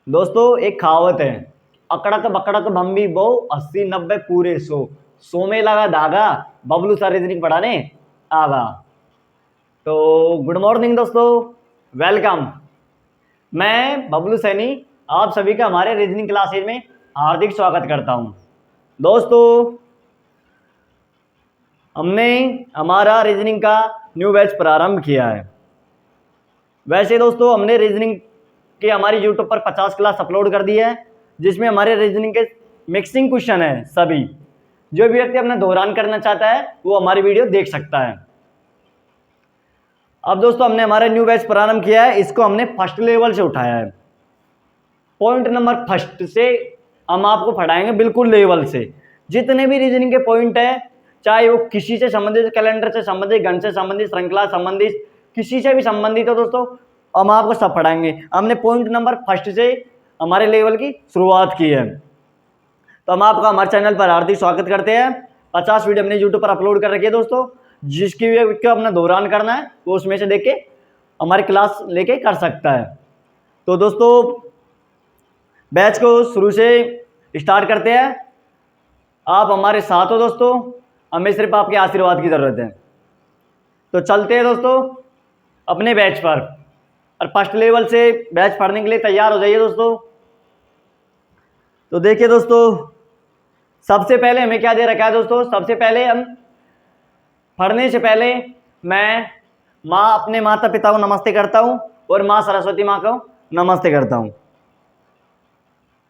दोस्तों एक कहावत है, अकड़क बकड़क बम्बी बो 80 90 पूरे 100 में लगा धागा बबलू सा रीजनिंग पढ़ाने आगा। तो गुड मॉर्निंग दोस्तों, वेलकम। मैं बबलू सैनी आप सभी का हमारे रीजनिंग क्लासेज में हार्दिक स्वागत करता हूं। दोस्तों हमने हमारा रीजनिंग का न्यू बैच प्रारंभ किया है। वैसे दोस्तों हमने रीजनिंग के हमारी यूट्यूब पर 50 क्लास अपलोड कर दी है, जिसमें हमारे रीजनिंग के मिक्सिंग क्वेश्चन है। सभी जो भी व्यक्ति अपना दोहरान करना चाहता है वो हमारी वीडियो देख सकता है। अब दोस्तों हमने हमारा न्यू बैच प्रारंभ किया है, इसको हमने फर्स्ट लेवल से उठाया है। पॉइंट नंबर फर्स्ट से हम आपको पढ़ाएंगे बिल्कुल लेवल से। जितने भी रीजनिंग के पॉइंट है, चाहे वो किसी से संबंधित, कैलेंडर से संबंधित, गण से संबंधित, श्रृंखला संबंधित, किसी से भी संबंधित हो दोस्तों, हम आपको सब पढ़ाएंगे। हमने पॉइंट नंबर फर्स्ट से हमारे लेवल की शुरुआत की है। तो हम आपका हमारे चैनल पर हार्दिक स्वागत करते हैं। 50 वीडियो हमने यूट्यूब पर अपलोड कर रखी है दोस्तों। जिसकी भी को अपना दोहरान करना है वो उसमें से देख के हमारी क्लास लेके कर सकता है। तो दोस्तों बैच को शुरू से स्टार्ट करते हैं। आप हमारे साथ हो दोस्तों, हमें सिर्फ आपके आशीर्वाद की जरूरत है। तो चलते हैं दोस्तों अपने बैच पर, और फर्स्ट लेवल से बैच पढ़ने के लिए तैयार हो जाइए दोस्तों। तो देखिए दोस्तों, सबसे पहले हमें क्या दे रखा है दोस्तों। सबसे पहले हम पढ़ने से पहले मैं अपने माता पिता को नमस्ते करता हूं और माँ सरस्वती माँ को नमस्ते करता हूं।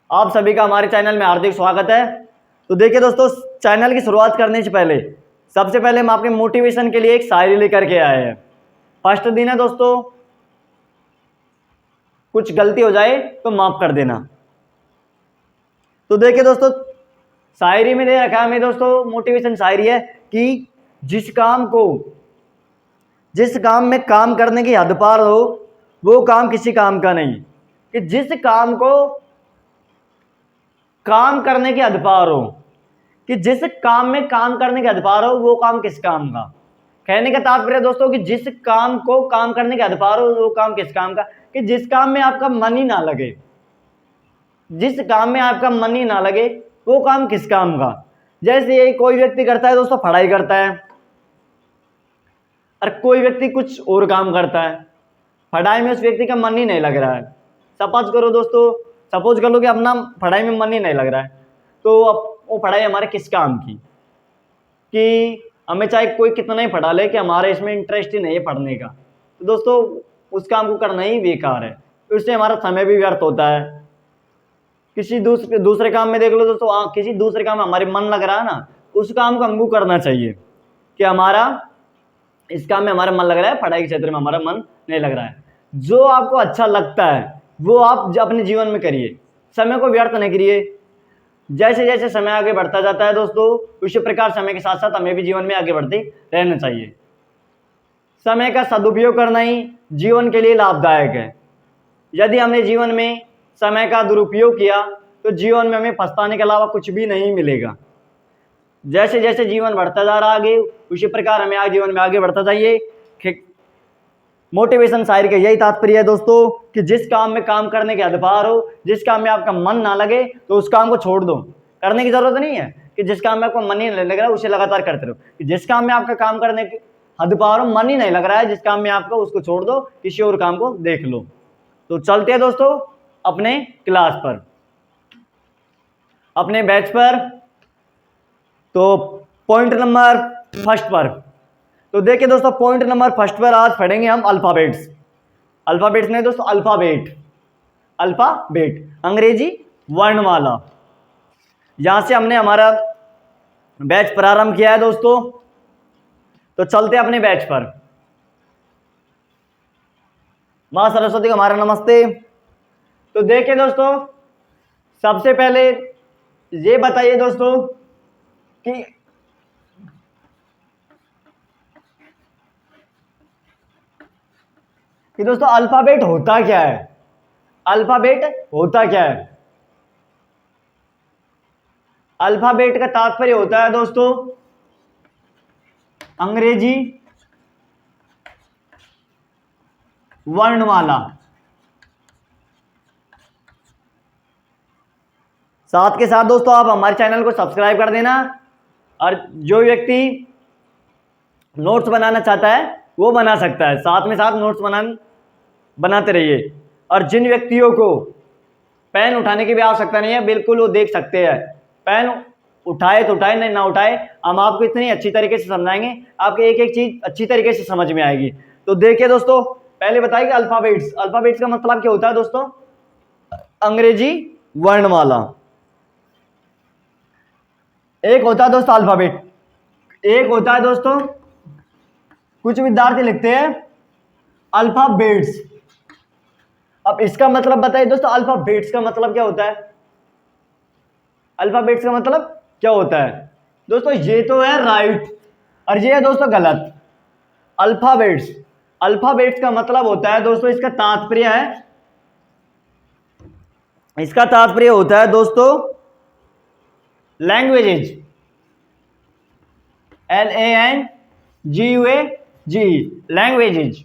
आप सभी का हमारे चैनल में हार्दिक स्वागत है। तो देखिए दोस्तों, चैनल की शुरुआत करने से पहले सबसे पहले हम आपके मोटिवेशन के लिए एक शायरी लेकर के आए हैं। फर्स्ट दिन है दोस्तों, कुछ गलती हो जाए तो माफ कर देना। तो देखिए दोस्तों, शायरी में दे रखा है हमें दोस्तों, मोटिवेशन शायरी है कि जिस काम में काम करने की हद पार हो वो काम किसी काम का नहीं। कि जिस काम को काम करने की हद पार हो, कि जिस काम में काम करने की हद पार हो वो काम किस काम का। कहने का तात्पर्य दोस्तों कि जिस काम को काम करने की हद पार हो वो काम किस काम का। कि जिस काम में आपका मन ही ना लगे, जिस काम में आपका मन ही ना लगे वो काम किस काम का। जैसे ये कोई व्यक्ति करता है दोस्तों, पढ़ाई करता है, और कोई व्यक्ति कुछ और काम करता है, पढ़ाई में उस व्यक्ति का मन ही नहीं लग रहा है। सपोज करो दोस्तों, सपोज कर लो कि अपना पढ़ाई में मन ही नहीं लग रहा है, तो अब वो पढ़ाई हमारे किस काम की। कि हमें चाहे कोई कितना ही पढ़ा ले कि हमारे इसमें इंटरेस्ट ही नहीं है पढ़ने का, तो दोस्तों उस काम को करना ही बेकार है। उससे हमारा समय भी व्यर्थ होता है। किसी दूसरे काम में देख लो दोस्तों, किसी दूसरे काम में हमारे मन लग रहा है ना, उस काम को हमको करना चाहिए। कि हमारा इस काम में हमारा मन लग रहा है, पढ़ाई के क्षेत्र में हमारा मन नहीं लग रहा है। जो आपको अच्छा लगता है वो आप अपने जीवन में करिए, समय को व्यर्थ नहीं करिए। जैसे जैसे समय आगे बढ़ता जाता है दोस्तों, उसी प्रकार समय के साथ साथ हमें भी जीवन में आगे बढ़ते रहना चाहिए। समय का सदुपयोग करना ही जीवन के लिए लाभदायक है। यदि हमने जीवन में समय का दुरुपयोग किया तो जीवन में हमें पछताने के अलावा कुछ भी नहीं मिलेगा। जैसे जैसे जीवन बढ़ता जा रहा आगे, उसी प्रकार हमें आगे जीवन में आगे बढ़ता जाइए। मोटिवेशन शायरी का यही तात्पर्य है दोस्तों कि जिस काम में काम करने के हद पार हो, जिस काम में आपका मन ना लगे तो उस काम को छोड़ दो। करने की जरूरत नहीं है कि जिस काम में आपको मन ही नहीं लग रहा है उसे लगातार करते रहो। कि जिस काम में आपका काम करने की हद पार हो, मन ही नहीं लग रहा है जिस काम में आपका, उसको छोड़ दो, किसी और काम को देख लो। तो चलते हैं दोस्तों अपने क्लास पर, अपने बैच पर। तो पॉइंट नंबर फर्स्ट पर, तो देखिए दोस्तों पॉइंट नंबर फर्स्ट पर आज पढ़ेंगे हम अल्फाबेट्स। अल्फाबेट्स नहीं दोस्तों, अल्फाबेट, अल्फाबेट अंग्रेजी वर्णमाला। यहां से हमने हमारा बैच प्रारंभ किया है दोस्तों। तो चलते हैं अपने बैच पर। मां सरस्वती को हमारा नमस्ते। तो देखिए दोस्तों, सबसे पहले ये बताइए दोस्तों कि दोस्तों अल्फाबेट होता क्या है। अल्फाबेट होता क्या है। अल्फाबेट का तात्पर्य होता है दोस्तों अंग्रेजी वर्णमाला। साथ के साथ दोस्तों आप हमारे चैनल को सब्सक्राइब कर देना, और जो व्यक्ति नोट्स बनाना चाहता है वो बना सकता है, साथ में साथ नोट्स बनाते रहिए। और जिन व्यक्तियों को पेन उठाने की भी आवश्यकता नहीं है, बिल्कुल वो देख सकते हैं, पेन उठाए तो उठाए, नहीं ना उठाए, हम आपको इतनी अच्छी तरीके से समझाएंगे, आपको एक एक चीज अच्छी तरीके से समझ में आएगी। तो देखिए दोस्तों, पहले बताइए कि अल्फाबेट्स, अल्फाबेट्स का मतलब क्या होता है दोस्तों? अंग्रेजी वर्णमाला। एक होता है दोस्तों अल्फाबेट, एक होता है दोस्तों, कुछ विद्यार्थी लिखते हैं अल्फाबेट्स। अब इसका मतलब बताइए दोस्तों, अल्फाबेट्स का मतलब क्या होता है? अल्फाबेट्स का मतलब क्या होता है दोस्तों? ये तो है राइट, और ये है दोस्तों गलत। अल्फाबेट्स, अल्फाबेट्स का मतलब होता है दोस्तों, इसका तात्पर्य है, इसका तात्पर्य होता है दोस्तों लैंग्वेजेज, LANGUAGE, लैंग्वेजेज।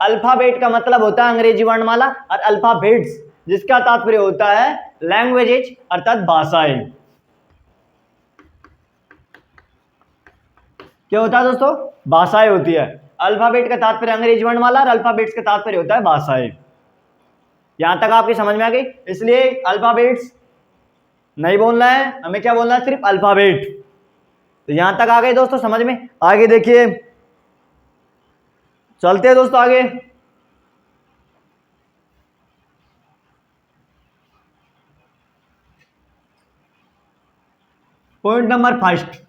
अल्फाबेट का मतलब होता है अंग्रेजी वर्णमाला, और अल्फाबेट्स जिसका तात्पर्य होता है लैंग्वेजेज अर्थात भाषाएं। क्या होता है दोस्तों? भाषाएं होती है। अल्फाबेट का तात्पर्य अंग्रेजी वर्णमाला, और अल्फाबेट्स का तात्पर्य होता है भाषाएं। यहां तक आपकी समझ में आ गई? इसलिए अल्फाबेट्स नहीं बोलना है, हमें क्या बोलना है? सिर्फ अल्फाबेट। तो यहां तक आ गए दोस्तों समझ में? आगे देखिए, चलते हैं दोस्तों आगे। पॉइंट नंबर फर्स्ट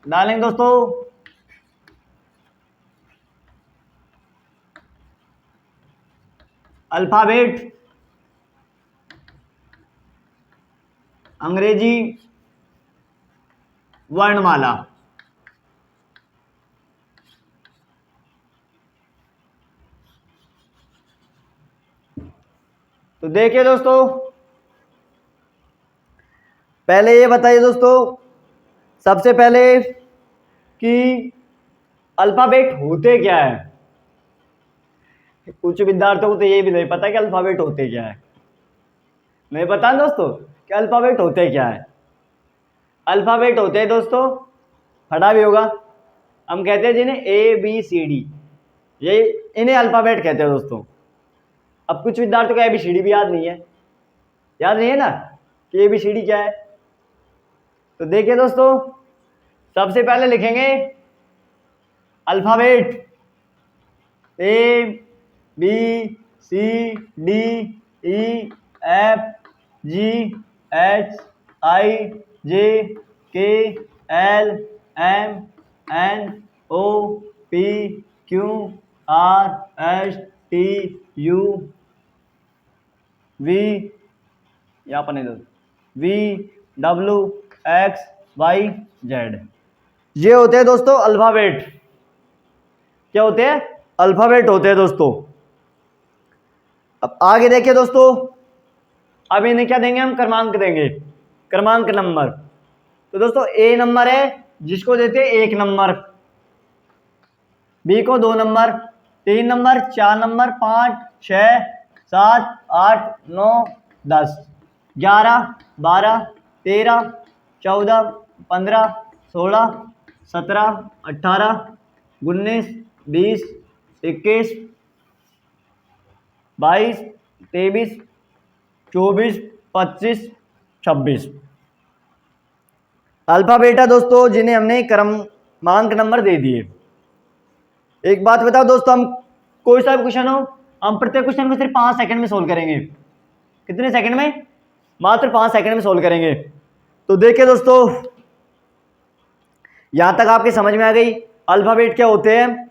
डालेंगे दोस्तों, अल्फाबेट अंग्रेजी वर्णमाला। तो देखिए दोस्तों, पहले ये बताइए दोस्तों, सबसे पहले कि अल्फाबेट होते क्या है? कुछ विद्यार्थियों को तो ये भी नहीं पता कि अल्फाबेट होते क्या है। नहीं पता दोस्तों कि अल्फाबेट होते क्या है? अल्फाबेट होते हैं दोस्तों, पढ़ा भी होगा, हम कहते हैं जिन्हें ABCD, ये इन्हें अल्फाबेट कहते हैं दोस्तों। अब कुछ विद्यार्थियों को ABCD भी याद नहीं है, याद नहीं है ना कि ABCD क्या है? तो देखिए दोस्तों, सबसे पहले लिखेंगे अल्फाबेट ABCDEFGHIJKLMNOPQRSTU यहाँ पर नहीं VWXYZ, ये होते हैं दोस्तों अल्फाबेट। क्या होते हैं? अल्फाबेट होते हैं दोस्तों। अब आगे देखिए दोस्तों, अब इन्हें क्या देंगे? हम क्रमांक देंगे, क्रमांक नंबर। तो दोस्तों A नंबर है जिसको देते हैं 1 नंबर, B को 2 नंबर, 3 नंबर, 4 नंबर, 5, 6, 7, 8, 9, 10, 11, 12, 13, 14, 15, 16, 17, 18, 19, 20, 21, 22, 23, 24, 25, 26 अल्फाबेट है दोस्तों, जिन्हें हमने क्रमांक नंबर दे दिए। एक बात बताओ दोस्तों, हम कोई सा भी क्वेश्चन हो, हम प्रत्येक क्वेश्चन को सिर्फ 5 सेकंड में सोल्व करेंगे। कितने सेकंड में? मात्र 5 सेकंड में सोल्व करेंगे। तो देखिए दोस्तों, यहां तक आपकी समझ में आ गई अल्फाबेट क्या होते हैं,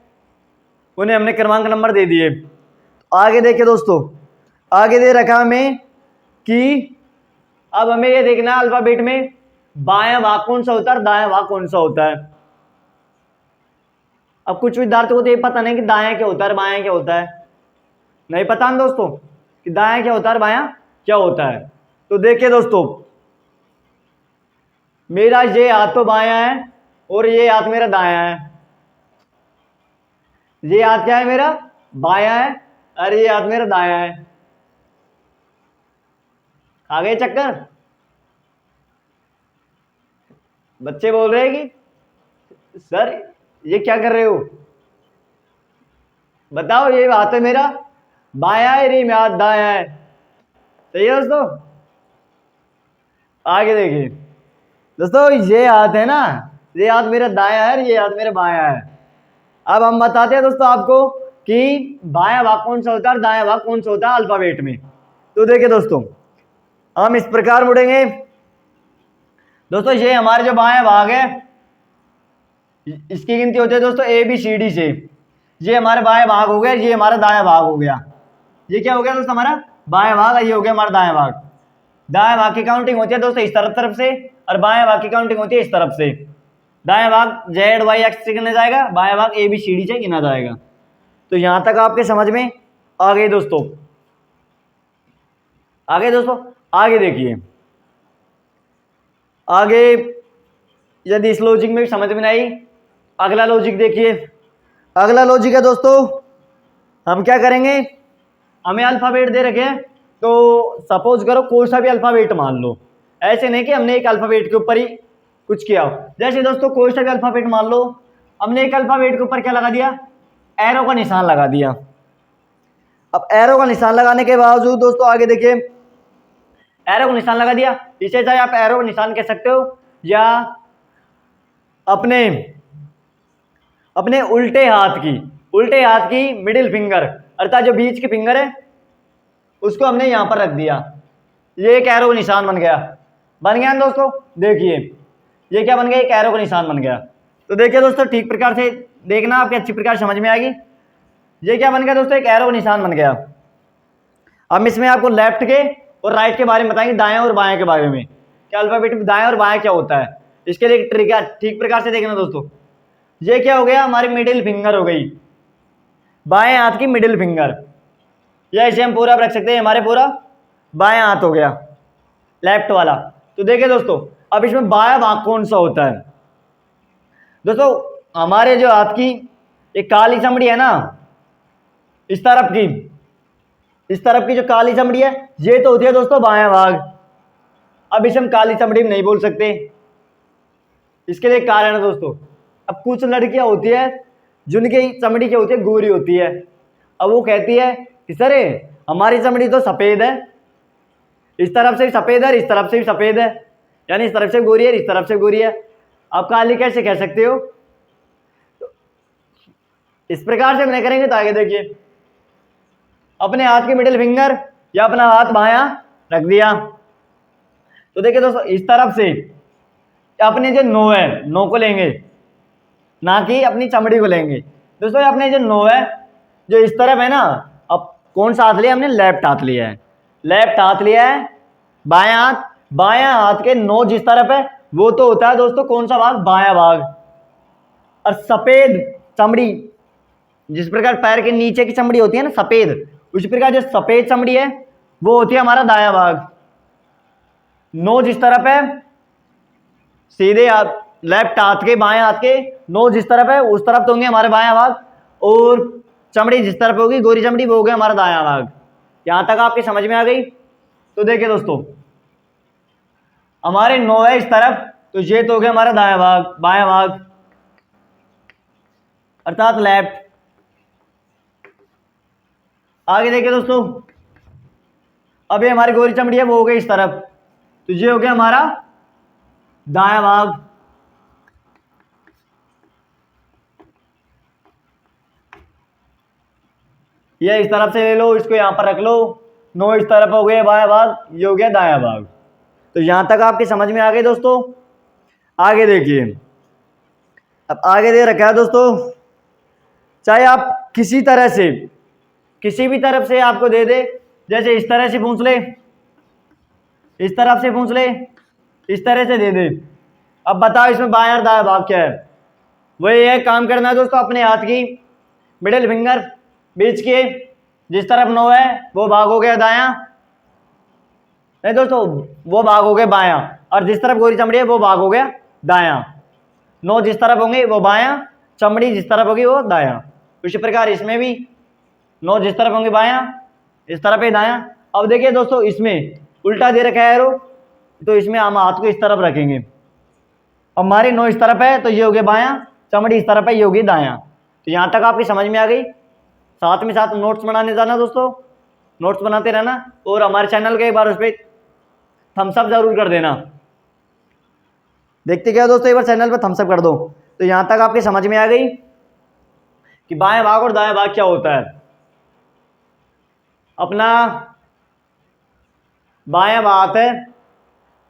उन्हें हमने क्रमांक नंबर दे दिए। आगे देखिए दोस्तों, आगे दे रखा हमें कि अब हमें ये देखना है अल्फाबेट में बायां भाग कौन सा होता है और दायां भाग कौन सा होता है। अब कुछ विद्यार्थियों को तो ये पता नहीं कि दायां क्या होता है और बायां क्या होता है, नहीं पता ना दोस्तों कि दायां क्या होता है और बायां क्या होता है। तो देखिए दोस्तों, मेरा ये हाथ तो बायां है और ये हाथ मेरा दायां है। ये हाथ क्या है? मेरा बायां है, और ये हाथ मेरा दायां है। आ गए चक्कर? बच्चे बोल रहे हैं कि सर ये क्या कर रहे हो, बताओ ये हाथ है मेरा बाया है, री में हाथ दाया है। सही है दोस्तों। आगे देखिए दोस्तों, ये हाथ है ना, ये हाथ मेरा दाया है, ये हाथ मेरा बाया है। अब हम बताते हैं दोस्तों आपको कि बायां भाग कौन सा होता है और दायां भाग कौन सा होता है अल्फाबेट में। तो देखिए दोस्तों, हम इस प्रकार मुड़ेंगे दोस्तों। ये हमारे जो बायां भाग है, इसकी गिनती होती है दोस्तों ABCD से। ये हमारे बाएं भाग हो गया, ये हमारा दायां भाग हो गया। ये क्या हो गया दोस्तों, हमारा बायां भाग, ये हो गया हमारा दायां भाग। दाएं भाग की काउंटिंग होती है दोस्तों इस तरफ से, और बाएं भाग की काउंटिंग होती है इस तरफ से। दाएं भाग ZYX से गिना जाएगा, बाएं भाग ABCD से गिना जाएगा। तो यहां तक आपके समझ में आ गई दोस्तों। आगे दोस्तों, आगे देखिए, आगे यदि इस लॉजिक में भी समझ में नहीं, अगला लॉजिक देखिए। अगला लॉजिक है दोस्तों, हम क्या करेंगे, हमें अल्फाबेट दे रखे हैं, तो सपोज करो कोई सा भी अल्फाबेट मान लो। ऐसे नहीं कि हमने एक अल्फाबेट के ऊपर ही कुछ किया हो। जैसे दोस्तों कोई सा भी अल्फाबेट मान लो, हमने एक अल्फाबेट के ऊपर क्या लगा दिया, एरो का निशान लगा दिया। अब एरो का निशान लगाने के बावजूद दोस्तों आगे देखिए, एरो का निशान लगा दिया, इसे चाहे आप एरो का निशान कह सकते हो, या अपने अपने उल्टे हाथ की मिडिल फिंगर, अर्थात जो बीच की फिंगर है उसको हमने यहां पर रख दिया। ये एक एरो का निशान बन गया ना दोस्तों। देखिए ये क्या बन गया, एक एरो का निशान बन गया। तो देखिए दोस्तों, ठीक प्रकार से देखना, आपके अच्छी प्रकार समझ में आएगी। ये क्या बन गया दोस्तों, एक एरो का निशान बन गया। अब इसमें आपको लेफ्ट के और राइट के बारे में बताएंगे, दाएं और बाएं के बारे में, क्या अल्फाबेट में दाएं और बाएं क्या होता है। इसके लिए ट्रिक है, ठीक प्रकार से देखना दोस्तों। ये क्या हो गया, हमारी मिडिल फिंगर हो गई, बाएं हाथ की मिडिल फिंगर, या इसे हम पूरा रख सकते हैं, हमारे पूरा बायां हाथ हो गया, लेफ्ट वाला। तो देखिए दोस्तों, अब इसमें बायां भाग कौन सा होता है दोस्तों, हमारे जो हाथ की एक काली चमड़ी है ना, इस तरफ की जो काली चमड़ी है, ये तो होती है दोस्तों बायां भाग। अब इसे हम काली चमड़ी में नहीं बोल सकते, इसके लिए कारण है दोस्तों। अब कुछ लड़कियां होती है जिनकी चमड़ी क्या होती है, गोरी होती है। अब वो कहती है कि सर हमारी चमड़ी तो सफेद है, इस तरफ से भी सफेद है, इस तरफ से भी सफेद है, यानी इस तरफ से गोरी है, इस तरफ से गोरी है। आप काली कैसे कह सकते हो, इस प्रकार से हम नहीं करेंगे। तो आगे देखिए, अपने हाथ की मिडिल फिंगर या अपना हाथ बायां रख दिया। तो देखिए दोस्तों, इस तरफ से अपने जो नो है, नो को लेंगे, ना कि अपनी चमड़ी को लेंगे। दोस्तों अपने जो नो है, जो इस तरफ है ना, अब कौन सा हाथ लिया हमने, लेफ्ट हाथ लिया है, लेफ्ट हाथ लिया है, बायां हाथ के नो जिस तरफ है वो तो होता है दोस्तों कौन सा भाग, बायां भाग। और सफेद चमड़ी, जिस प्रकार पैर के नीचे की चमड़ी होती है ना सफेद, उसी प्रकार जो सफेद चमड़ी है वो होती है हमारा दायां भाग। नो जिस तरफ है, सीधे हाथ, लेफ्ट हाथ के बाएं हाथ के नो जिस तरफ है उस तरफ तो होंगे हमारे बायां भाग, और चमड़ी जिस तरफ होगी, गोरी चमड़ी, वो हो गया हमारा दायां भाग। यहां तक आपकी समझ में आ गई। तो देखिए दोस्तों, हमारे नो है इस तरफ, तो ये तो हो गया हमारा दायां भाग, बायां भाग अर्थात लेफ्ट। आगे देखिए दोस्तों, अब ये हमारी गोरी चमड़ी है वो हो गई इस तरफ, तो ये हो गया हमारा दायां भाग। ये इस तरफ से ले लो, इसको यहां पर रख लो, नो इस तरफ हो गया बायां भाग, ये हो गया दायां भाग। तो यहां तक आपकी समझ में आ गई दोस्तों। आगे देखिए, अब आगे दे रखा है दोस्तों, चाहे आप किसी तरह से, किसी भी तरफ से आपको दे दे, जैसे इस तरह से पूछ ले, इस तरफ से पूछ ले, इस तरह से दे दे। अब बताओ इसमें बायां और दायां भाग क्या है। वही है, काम करना है दोस्तों, अपने हाथ की मिडिल फिंगर बीच की जिस तरफ नो है वो भाग हो गया दायां, नहीं दोस्तों वो भाग हो गया बायां, और जिस तरफ गोरी चमड़ी है वो भाग हो गया दायां। नो जिस तरफ होंगे वो बायां, चमड़ी जिस तरफ होगी वो दायां। उसी प्रकार इसमें भी नो जिस तरफ होंगे बायां, इस तरफ है दायां। अब देखिए दोस्तों, इसमें उल्टा दे रखा है एरो, तो इसमें हम हाथ को इस तरफ रखेंगे, हमारी नो इस तरफ है तो ये हो गया बायां, चमड़ी इस तरफ है ये होगी दायां। तो यहाँ तक आपकी समझ में आ गई। साथ में साथ नोट्स बनाने जाना दोस्तों, नोट्स बनाते रहना, और हमारे चैनल के एक बार उस पर थम्स अप जरूर कर देना। देखते क्या दोस्तों, एक बार चैनल पर थम्स अप कर दो। तो यहाँ तक आपकी समझ में आ गई कि बाएं भाग और दाएं भाग क्या होता है। अपना बायां भाग है,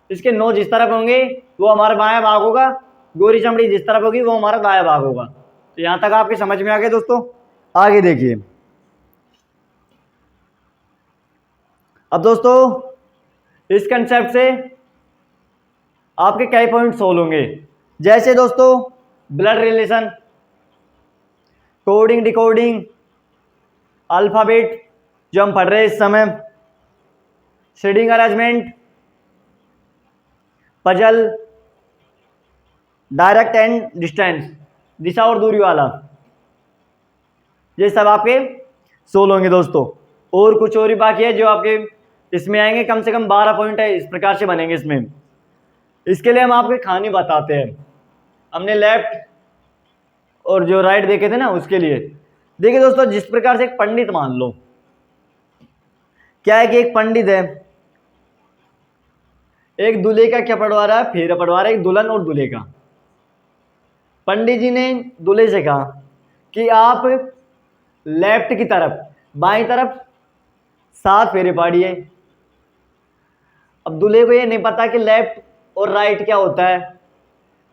इसके नो जिस तरफ होंगे वो हमारा बायां भाग होगा, गोरी चमड़ी जिस तरफ होगी वो हमारा दायां भाग होगा। तो यहां तक आपकी समझ में आ गया दोस्तों। आगे देखिए, अब दोस्तों इस कंसेप्ट से आपके कई पॉइंट सोल्व होंगे, जैसे दोस्तों blood relation, coding decoding, alphabet जो हम पढ़ रहे हैं इस समय, seating arrangement, puzzle, direct and distance, दिशा और दूरी वाला, ये सब आपके सोल्व होंगे दोस्तों। और कुछ और ही बाकी है जो आपके इसमें आएंगे, कम से कम 12 पॉइंट है, इस प्रकार से बनेंगे इसमें। इसके लिए हम आपको कहानी बताते हैं। हमने लेफ्ट और जो राइट देखे थे ना, उसके लिए देखिए दोस्तों, जिस प्रकार से एक पंडित मान लो, क्या है कि एक पंडित है, एक दूल्हे का क्या पढ़वा रहा है, फेरा पढ़वा रहा है, एक दुल्हन और दूल्हे का। पंडित जी ने दूल्हे से कहा कि आप लेफ्ट की तरफ, बाईं तरफ 7 फेरे पाड़िए। अब दूल्हे को ये नहीं पता कि लेफ्ट और राइट क्या होता है।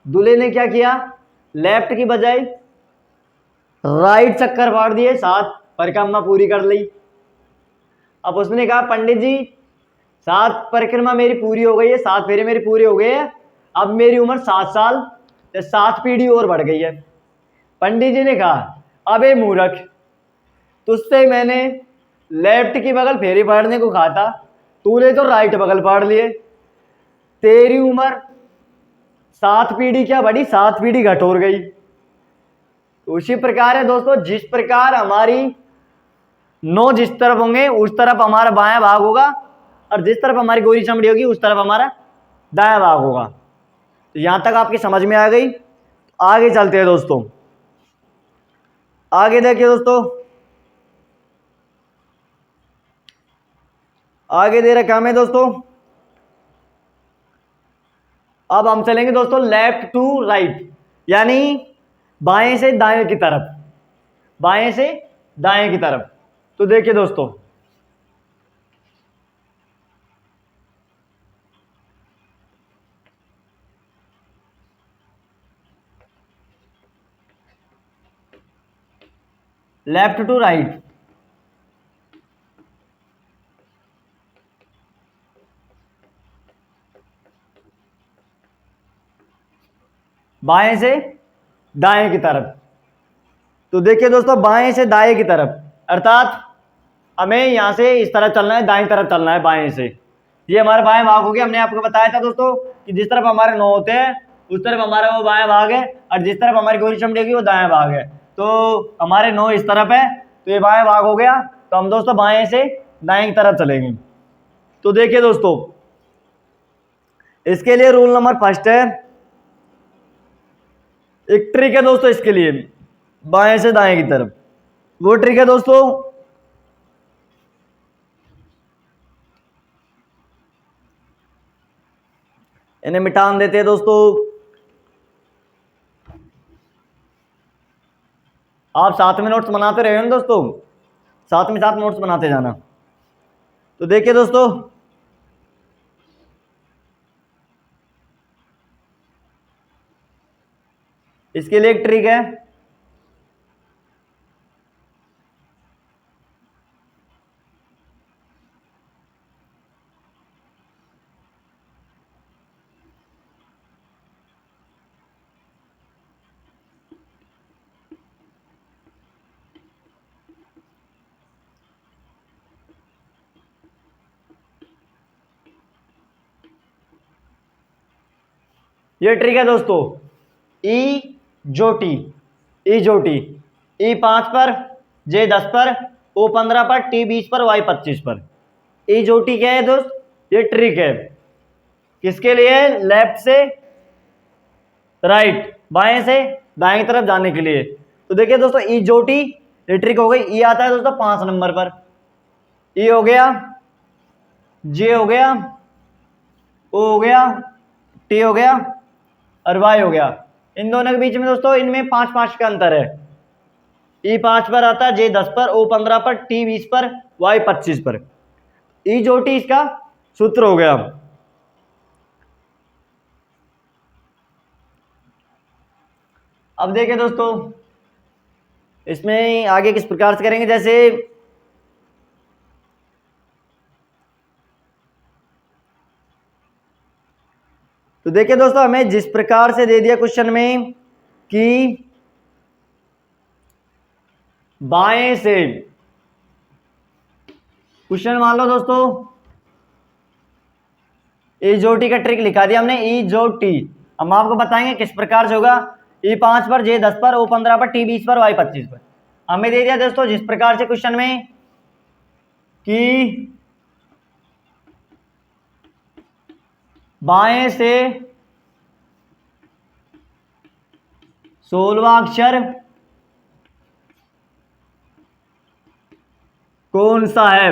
दूल्हे ने क्या किया, लेफ्ट की बजाय राइट चक्कर फाड़ दिए, 7 परिक्रमा पूरी कर ली। अब उसने कहा पंडित जी 7 परिक्रमा मेरी पूरी हो गई है, 7 फेरे मेरी पूरी हो गए हैं, अब मेरी उम्र 7 साल, 7 पीढ़ी और बढ़ गई है। पंडित जी ने कहा अबे मूर्ख, तुझसे मैंने लेफ्ट की बगल फेरी फाड़ने को कहा था, तूने तो राइट बगल फाड़ लिए। तेरी उम्र 7 पीढ़ी क्या बढ़ी, 7 पीढ़ी घट और गई। उसी प्रकार है दोस्तों, जिस प्रकार हमारी नो जिस तरफ होंगे उस तरफ हमारा बायां भाग होगा, और जिस तरफ हमारी गोरी चमड़ी होगी उस तरफ हमारा दायां भाग होगा। तो यहां तक आपकी समझ में आ गई। आगे चलते हैं दोस्तों, आगे देखिए दोस्तों, आगे दे रखा है दोस्तों। अब हम चलेंगे दोस्तों लेफ्ट टू राइट, यानी बाएं से दाएं की तरफ, बाएं से दाएं की तरफ। तो देखिए दोस्तों, लेफ्ट टू राइट, बाएं से दाएं की तरफ। तो देखिए दोस्तों, बाएं से दाएं की तरफ अर्थात हमें यहां से इस तरफ चलना है, दाएं तरफ चलना है बाएं से। ये हमारा बाएं भाग हो गया। हमने आपको बताया था दोस्तों कि जिस तरफ हमारे 9 होते हैं उस तरफ हमारा वो बाएं भाग है, और जिस तरफ हमारी गोरी चमड़ी होगी वो दाएं भाग है। तो हमारे 9 इस तरफ है तो ये बाएं भाग हो गया। तो हम दोस्तों बाएं से दाएं की तरफ चलेंगे। तो देखिए दोस्तों, इसके लिए रूल नंबर फर्स्ट है, एक ट्रिक है दोस्तों इसके लिए, बाएं से दाएं की तरफ। वो ट्रिक है दोस्तों, इन्हें मिटान देते हैं दोस्तों। आप साथ में नोट्स बनाते रहे ना दोस्तों, साथ में साथ नोट्स बनाते जाना। तो देखिए दोस्तों, इसके लिए एक ट्रिक है, ये ट्रिक है दोस्तों, ई जोटी, ई जोटी, ई 5 पर, जे 10 पर, ओ 15 पर, टी 20 पर, वाई 25 पर। ई जोटी क्या है दोस्त, ये ट्रिक है किसके लिए, लेफ्ट से राइट, बाएं से दाएं तरफ जाने के लिए। तो देखिए दोस्तों, ई जो टी, ये ट्रिक हो गई। ई आता है दोस्तों 5 नंबर पर। ई हो गया, जे हो गया, ओ हो गया, टी हो गया और वाई हो गया। इन दोनों के बीच में दोस्तों इनमें 5-5 का अंतर है। ई 5 पर आता है, जे 10 पर, ओ 15 पर, टी 20 पर, वाई 25 पर। ई जो टी इसका सूत्र हो गया। अब देखिए दोस्तों, इसमें आगे किस प्रकार से करेंगे। जैसे तो देखिए दोस्तों, हमें जिस प्रकार से दे दिया क्वेश्चन में कि बाएं से, क्वेश्चन मान लो दोस्तों ई जो टी का ट्रिक लिखा दिया हमने, ई जो टी। हम आपको बताएंगे किस प्रकार से होगा। ई 5 पर, जे 10 पर, ओ 15 पर, टी 20 पर, वाई 25 पर। हमें दे दिया दोस्तों जिस प्रकार से क्वेश्चन में कि बाएं से 16वां अक्षर कौन सा है,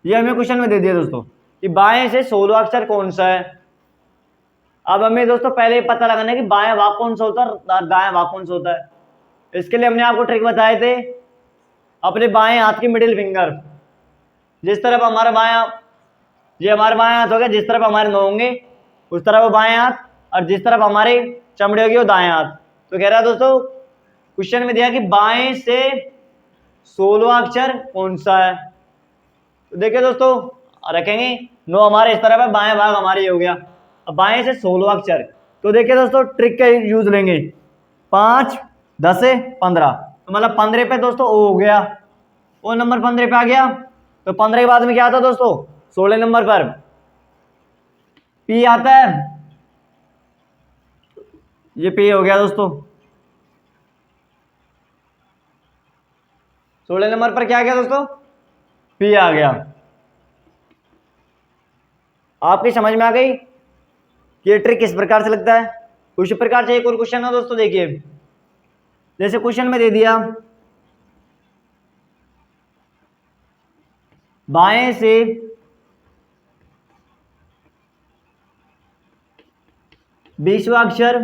ये हमें क्वेश्चन में दे दिया दोस्तों कि बाएं से 16वां अक्षर कौन सा है। अब हमें दोस्तों पहले पता लगाना है कि बायां भाग कौन सा होता है और दायां भाग कौन सा होता है। इसके लिए हमने आपको ट्रिक बताए थे, अपने बाएं हाथ की मिडिल फिंगर, जिस तरफ हमारा बायां, ये हमारा बायां हाथ हो गया, जिस तरफ हमारे 9 होंगे उस तरफ वो बाएं हाथ, और जिस तरफ हमारे चमड़े होगी वो दायां हाथ। तो कह रहा है दोस्तों क्वेश्चन में दिया कि बाएं से 16वां अक्षर कौन सा है। तो देखिए दोस्तों, रखेंगे 9 हमारे इस तरफ है, बाएं भाग हमारे ये हो गया। अब बाएं से 16वां अक्षर, तो देखिए दोस्तों ट्रिक का यूज लेंगे। 5 10 से 15, तो मतलब 15 पे दोस्तों ओ हो गया, ओ नंबर 15 पे आ गया। तो 15 के बाद में क्या आता है दोस्तों, 16 नंबर पर पी आता है, ये पी हो गया दोस्तों। 16 नंबर पर क्या आ गया दोस्तों, पी आ गया। आपकी समझ में आ गई कि ये ट्रिक किस प्रकार से लगता है। उसी प्रकार से एक और क्वेश्चन है दोस्तों, देखिए जैसे क्वेश्चन में दे दिया बाएं से 20वां अक्षर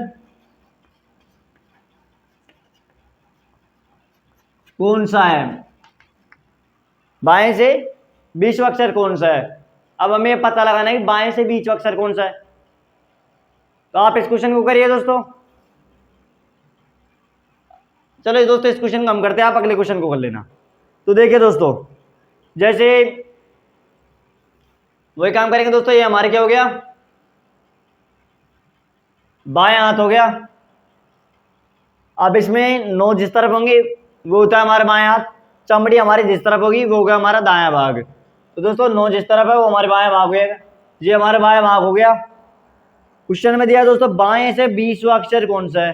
कौन सा है, बाएं से 20वां अक्षर कौन सा है। अब हमें पता लगाना है कि बाएं से 20वां अक्षर कौन सा है। तो आप इस क्वेश्चन को करिए दोस्तों। चलो दोस्तों इस क्वेश्चन को हम करते हैं, आप अगले क्वेश्चन को कर लेना। तो देखिए दोस्तों, जैसे वही काम करेंगे दोस्तों, ये हमारे क्या हो गया, बाएं हाथ हो गया। अब इसमें 9 जिस तरफ होंगे वो होता है हमारा बाएं हाथ, चमड़ी हमारी जिस तरफ होगी वो होगा हमारा दायां भाग। तो दोस्तों 9 जिस तरफ है वो हमारे बाएं भाग हो गया, ये हमारा बाएं भाग हो गया। क्वेश्चन में दिया दोस्तों बाएं से 20वां अक्षर कौन सा है,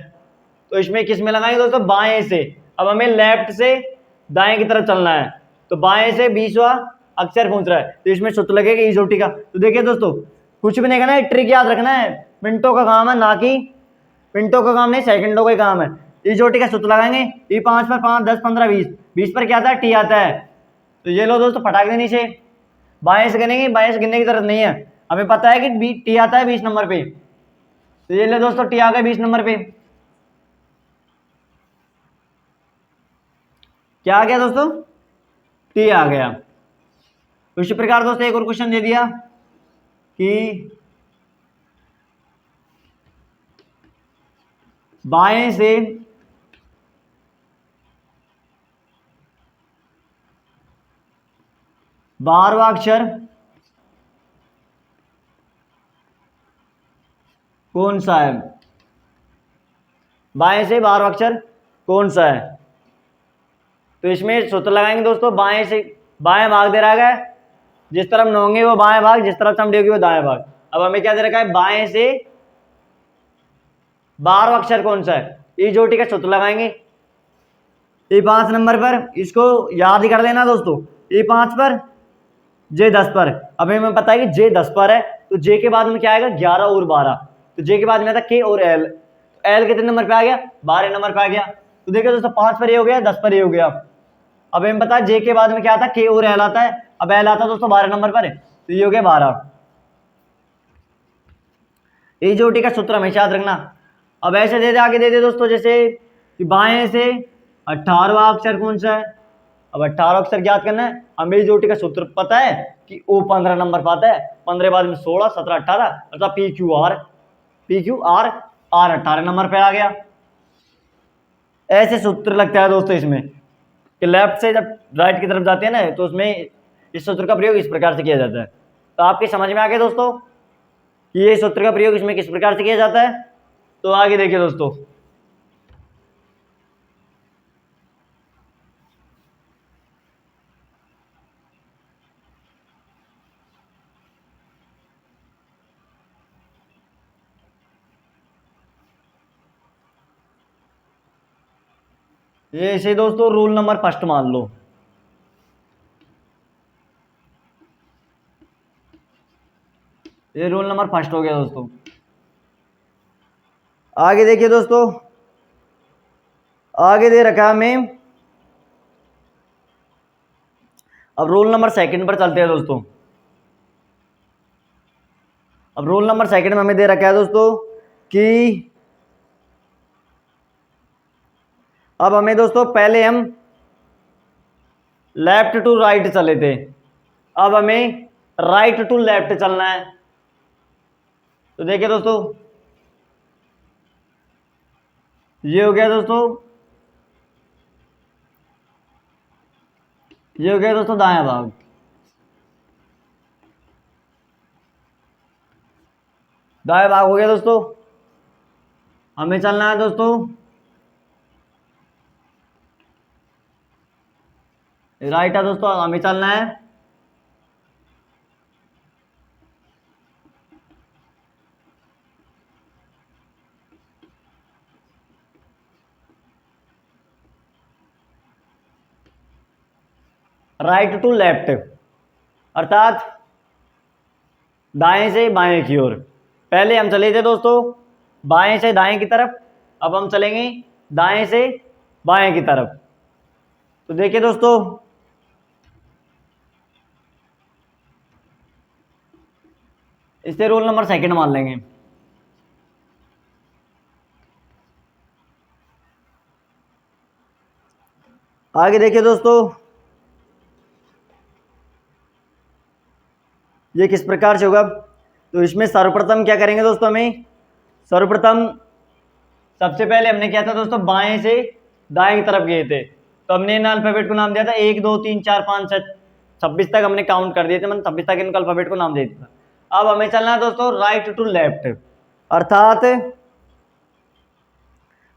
तो इसमें किस में लगाएंगे दोस्तों, बाएं से। अब हमें लेफ्ट से दाएं की तरफ चलना है, तो बाएं से 20वां अक्षर पूछ रहा है, तो इसमें सूत्र लगेगा ई जो टी का। तो देखिए दोस्तों कुछ भी नहीं करना है, ट्रिक याद रखना है, मिनटों का काम है, ना कि मिनटों का काम नहीं सेकंडों का काम है। ई जो टी का सूत्र लगाएंगे, ई 5 पर 5 10 15 20, 20 पर क्या आता है, टी आता है। तो ये लो दोस्तों फटाक दे नीचे, बाएं से गिनेंगे, बाएं से गिनने की जरूरत नहीं है, हमें पता है कि टी आता है 20 नंबर पे। तो ये ले दोस्तों टी आ गया 20 नंबर पे। क्या आ गया दोस्तों, टी आ गया। इसी प्रकार दोस्तों एक और क्वेश्चन दे दिया कि बाएं से 12वां अक्षर कौन सा है, बाएं से 12वां अक्षर कौन सा है। तो इसमें सूत्र लगाएंगे दोस्तों, बाएं से, बाएं भाग दे रहा है, जिस तरफ 9 होंगे वो बाएं भाग, जिस तरफ चमड़ी होगी वो दाएं भाग। अब हमें क्या दे रखा है, बाएं से 12वां अक्षर कौन सा है, ई जो टी का सूत्र लगाएंगे। ई 5 नंबर पर, इसको याद ही कर देना दोस्तों, ई 5 पर, जे 10 पर। अब हमें पता है कि जे 10 पर है, तो जे के बाद में क्या आएगा 11 और 12, तो जे के बाद में आता के और एल, तो एल कितने नंबर पे आ गया, 12 नंबर पे आ गया। तो देखो दोस्तों 5 पर ये हो गया, 10 पर ये हो गया। अब हमें पता है जे के बाद में क्या आता है, के और एल आता है। अब एल आता है दोस्तों 12 नंबर पर, तो ये हो गया 12। EJOT का सूत्र हमेशा याद रखना। अब ऐसे दे दे आगे दे दे दोस्तों, जैसे कि बाएं से 18वां अक्षर कौन सा है। अब 18 अक्षर ज्ञात करना है। हमें EJOT का सूत्र पता है कि ओ 15 नंबर पर आता है, 15 बाद में 16, 17, 18, अर्थात PQR, आर 18 नंबर पे आ गया। ऐसे सूत्र लगता है दोस्तों इसमें कि लेफ्ट से जब राइट की तरफ जाते हैं ना, तो उसमें इस सूत्र का प्रयोग इस प्रकार से किया जाता है। तो आपकी समझ में आ गया दोस्तों कि ये सूत्र का प्रयोग इसमें किस प्रकार से किया जाता है। तो आगे देखिए दोस्तों, ये इसे दोस्तों रूल नंबर फर्स्ट मान लो। ये रूल नंबर फर्स्ट हो गया दोस्तों। आगे देखिए दोस्तों, आगे दे रखा है हमें, अब रूल नंबर सेकंड पर चलते हैं दोस्तों। अब रूल नंबर सेकंड में हमें दे रखा है दोस्तों कि अब हमें दोस्तों पहले हम लेफ्ट टू राइट चले थे, अब हमें राइट टू लेफ्ट चलना है। तो देखिए दोस्तों, ये हो गया दोस्तों, ये हो गया दोस्तों दायां भाग। दायां भाग हो गया दोस्तों। हमें चलना है दोस्तों राइट है दोस्तों, हमें चलना है राइट टू लेफ्ट, अर्थात दाएं से बाएं की ओर। पहले हम चले थे दोस्तों बाएं से दाएं की तरफ, अब हम चलेंगे दाएं से बाएं की तरफ। तो देखिए दोस्तों, इसे रूल नंबर सेकंड मान लेंगे। आगे देखिए दोस्तों, ये किस प्रकार से होगा। तो इसमें सर्वप्रथम क्या करेंगे दोस्तों, हमें सर्वप्रथम सबसे पहले हमने क्या था दोस्तों, बाएं से दाएं की तरफ गए थे, तो हमने इन अल्फाबेट को नाम दिया था 1 2 3 4 5 6 26 तक हमने काउंट कर दिए थे, मतलब 26 तक इनका अल्फाबेट को नाम दे दिया था। अब हमें चलना है दोस्तों राइट टू लेफ्ट, अर्थात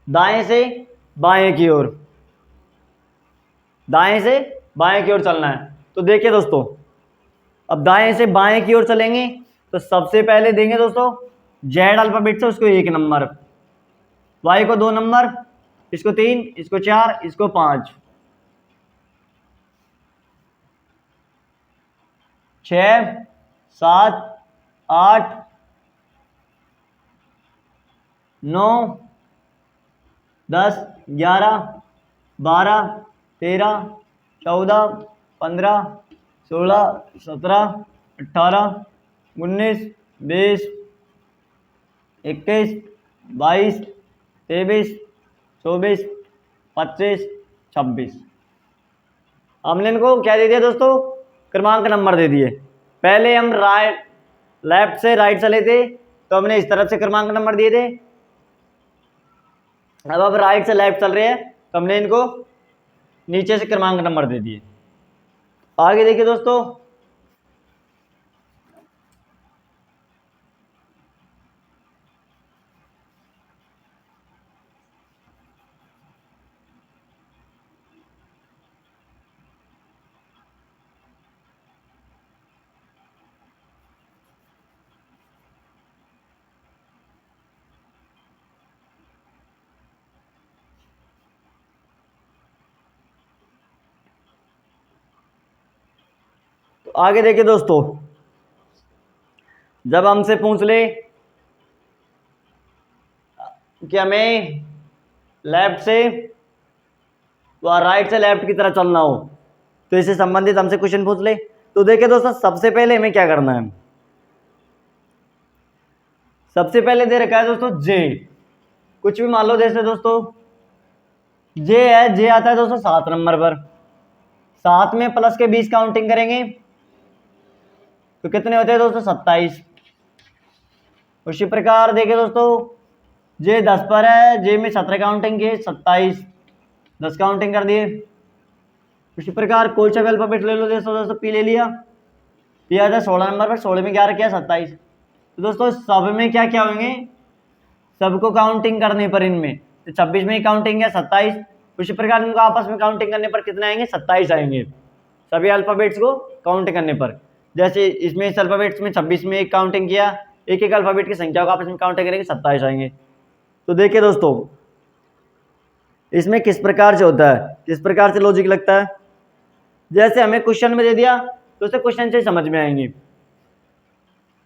दाएं से बाएं की ओर, दाएं से बाएं की ओर चलना है। तो देखिए दोस्तों, अब दाएं से बाएं की ओर चलेंगे तो सबसे पहले देंगे दोस्तों जेड अल्फाबेट से उसको 1 नंबर, वाई को 2 नंबर, इसको 3, इसको 4, इसको 5, 6 7 8 9 10 11 12 13 14 15 16 17 18 19 20 21 22 23 24 25 26। हमने इनको क्या दे दिया दोस्तों, क्रमांक नंबर दे दिए। पहले हम राइट लेफ्ट से राइट चले थे तो हमने इस तरफ से क्रमांक नंबर दिए थे। अब राइट से लेफ्ट चल रहे हैं तो हमने इनको नीचे से क्रमांक नंबर दे दिए। आगे देखिए दोस्तों, तो आगे देखिए दोस्तों, जब हमसे पूछ ले कि हमें लेफ्ट से व राइट से लेफ्ट की तरफ चलना हो, तो इससे संबंधित हमसे क्वेश्चन पूछ ले। तो देखिए दोस्तों, सबसे पहले हमें क्या करना है, सबसे पहले दे रखा है दोस्तों जे, कुछ भी मान लो, जैसे दोस्तों जे है, जे आता है दोस्तों 7 नंबर पर, 7 में प्लस के 20 काउंटिंग करेंगे तो कितने होते हैं दोस्तों 27। उसी प्रकार देखिए दोस्तों, जे 10 पर है, जे में 17 काउंटिंग किए, 27, 10 काउंटिंग कर दिए। उसी प्रकार कोई सा अल्फाबेट ले लो, दोस्तों पी ले लिया, पी आता है 16 नंबर पर, 16 में 11 किया 27। तो दोस्तों सब में क्या क्या होंगे, सबको काउंटिंग करने पर इनमें तो 26 में ही काउंटिंग है 27। उसी प्रकार इनको आपस में काउंटिंग करने पर कितने आएंगे, 27 आएंगे, सभी अल्फाबेट्स को काउंट करने पर। जैसे इसमें इस अल्फाबेट्स में 26 में एक काउंटिंग किया, एक एक अल्फाबेट की संख्या को आपस में काउंटिंग करेंगे, 27 आएंगे। तो देखिए दोस्तों, इसमें किस प्रकार से होता है, किस प्रकार से लॉजिक लगता है। जैसे हमें क्वेश्चन में दे दिया तो उसे क्वेश्चन से समझ में आएंगे।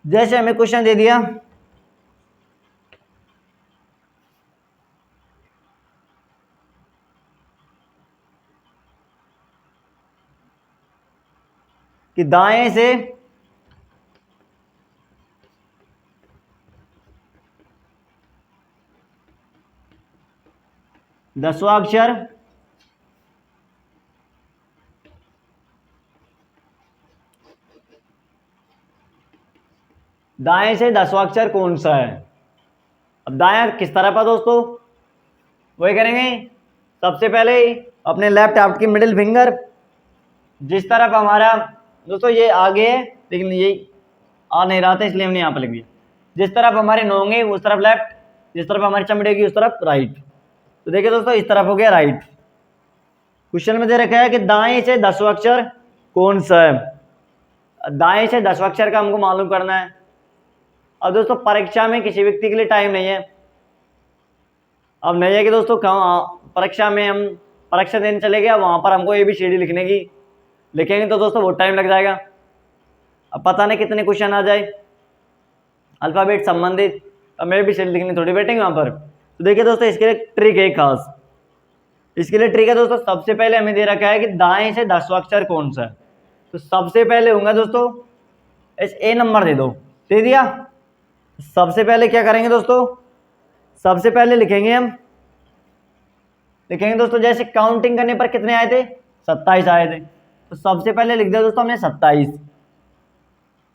जैसे हमें क्वेश्चन दे दिया कि दाएं से दसवां अक्षर दाएं से 10वां अक्षर कौन सा है। अब दायां किस तरफ है दोस्तों, वही करेंगे। सबसे पहले अपने लेफ्ट हाथ की मिडिल फिंगर जिस तरफ हमारा दोस्तों ये आगे है, लेकिन ये आ नहीं रहा था इसलिए हमने यहाँ पर लिख दिया, जिस तरफ हमारे नोंगे उस तरफ लेफ्ट, जिस तरफ हमारी चमड़ी की उस तरफ राइट। तो देखिए दोस्तों, इस तरफ हो गया राइट। क्वेश्चन में दे रखा है कि दाएं से 10वां अक्षर कौन सा है। दाएं से 10वां अक्षर का हमको मालूम करना है। अब दोस्तों परीक्षा में किसी व्यक्ति के लिए टाइम नहीं है। अब नहीं है कि दोस्तों परीक्षा में हम परीक्षा देने चले गए, वहां पर हमको ABCD लिखने की लिखेंगे तो दोस्तों बहुत टाइम लग जाएगा। अब पता नहीं कितने क्वेश्चन आ जाए अल्फाबेट संबंधित, अब ABCD लिखने थोड़ी बैठेंगे वहां पर। तो देखिए दोस्तों, इसके लिए ट्रिक है खास, इसके लिए ट्रिक है दोस्तों। सबसे पहले हमें दे रखा है कि दाएं से 10वां अक्षर कौन सा है, तो सबसे पहले होगा दोस्तों A नंबर दे दो, दे दिया। सबसे पहले क्या करेंगे दोस्तों, सबसे पहले लिखेंगे दोस्तों जैसे काउंटिंग करने पर कितने आए थे, 27 आए थे, तो सबसे पहले लिख दिया दोस्तों हमने 27।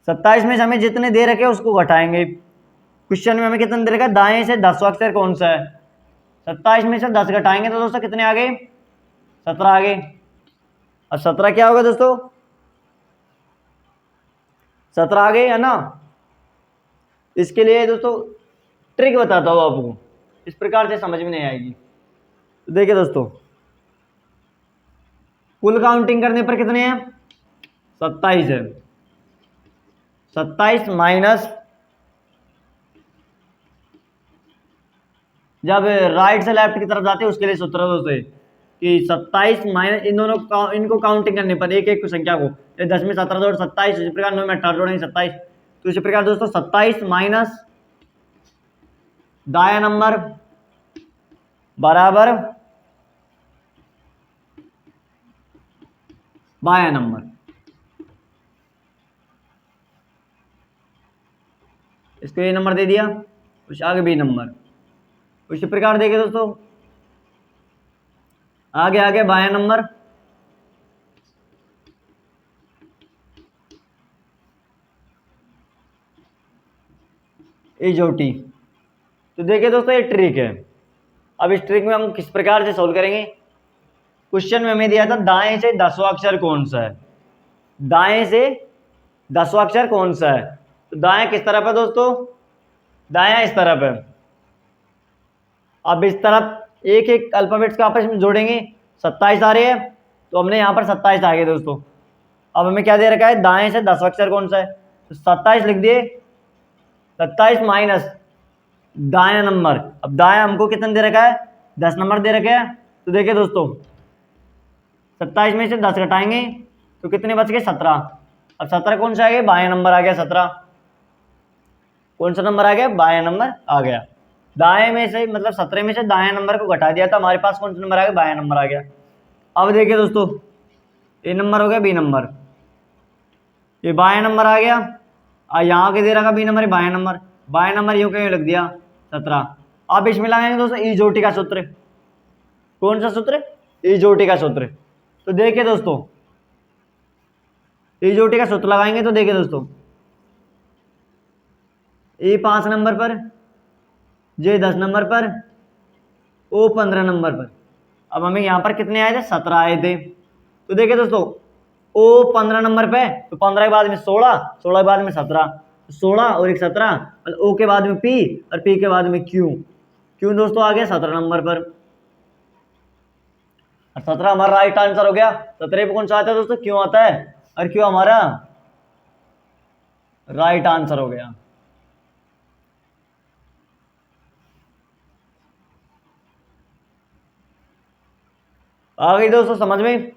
27 में से हमें जितने दे रखे उसको घटाएंगे। क्वेश्चन में हमें कितने दे रखा है, दाएं से 10वां अक्षर कौन सा है, 27 में से 10 घटाएंगे तो दोस्तों कितने आ गए, 17 आ गए। अब 17 क्या होगा दोस्तों, 17 आ गए है ना। इसके लिए दोस्तों ट्रिक बताता हूँ आपको, इस प्रकार से समझ में नहीं आएगी। तो देखिए दोस्तों, कुल काउंटिंग करने पर कितने हैं, 27 है। 27 माइनस, जब राइट से लेफ्ट की तरफ जाते हैं उसके लिए सूत्र दोस्तों कि 27 माइनस इन दोनों इनको काउंटिंग करने पर एक एक संख्या को, 10 में 17 जोड़ 27, इसी प्रकार 9 में 18 जोड़ेंगे 27। तो इसी प्रकार दोस्तों 27 माइनस दाया नंबर बराबर बाया नंबर। इसको ये नंबर दे दिया, कुछ आगे B नंबर। उसी प्रकार देखिए दोस्तों, आगे आगे बाया नंबर, A-T। तो देखिए दोस्तों ये ट्रिक है। अब इस ट्रिक में हम किस प्रकार से सोल्व करेंगे। क्वेश्चन में हमें दिया था दाएं से 10वां अक्षर कौन सा है, दाएं से 10वां अक्षर कौन सा है। तो दाएं किस तरफ है दोस्तों, दायां इस तरफ है। अब इस तरफ एक एक अल्फाबेट्स का आपस में जोड़ेंगे, 27 आ रही है, तो हमने यहाँ पर 27 आ गए दोस्तों। अब हमें क्या दे रखा है, दाएं से 10वां अक्षर कौन सा है, तो 27 लिख दिए। 27 माइनस दाया नंबर, अब दाया हमको कितने दे रखा है, 10 नंबर दे रखे हैं। तो देखिए दोस्तों 27 में से 10 घटाएंगे तो कितने बच गए, 17। अब 17 कौन सा आ गया, बाया नंबर आ गया 17। कौन सा नंबर आ गया, बाया नंबर आ गया। दाएं में से मतलब 17 में से दाएं नंबर को घटा दिया तो हमारे पास कौन सा नंबर आ गया, बायां नंबर आ गया। अब देखिए दोस्तों, ए नंबर हो गया, बी नंबर, ये बायां नंबर आ गया, और यहाँ के दे रखा बी नंबर, बायां नंबर यूं कहीं लिख दिया 17। अब इसमें लगाएंगे दोस्तों इजोटी का सूत्र। कौन सा सूत्र? इजोटी का सूत्र। तो देखिए दोस्तों, इजोटी का सूत्र लगाएंगे तो देखिए दोस्तों, ए 5 नंबर पर, जे 10 नंबर पर, ओ 15 नंबर पर। अब हमें यहाँ पर कितने आए थे? 17 आए थे। तो देखिए दोस्तों, ओ 15 नंबर पे, तो 15 के बाद में 16, 16 के बाद में 17, 16 और एक 17, ओ के बाद में पी, और पी के बाद में क्यू। क्यू दोस्तों आ गया 17 नंबर पर, और 17 हमारा राइट आंसर हो गया। 17 पे कौन सा आता है दोस्तों? क्यों आता है, और क्यों हमारा राइट आंसर हो गया। आ गई दोस्तों समझ में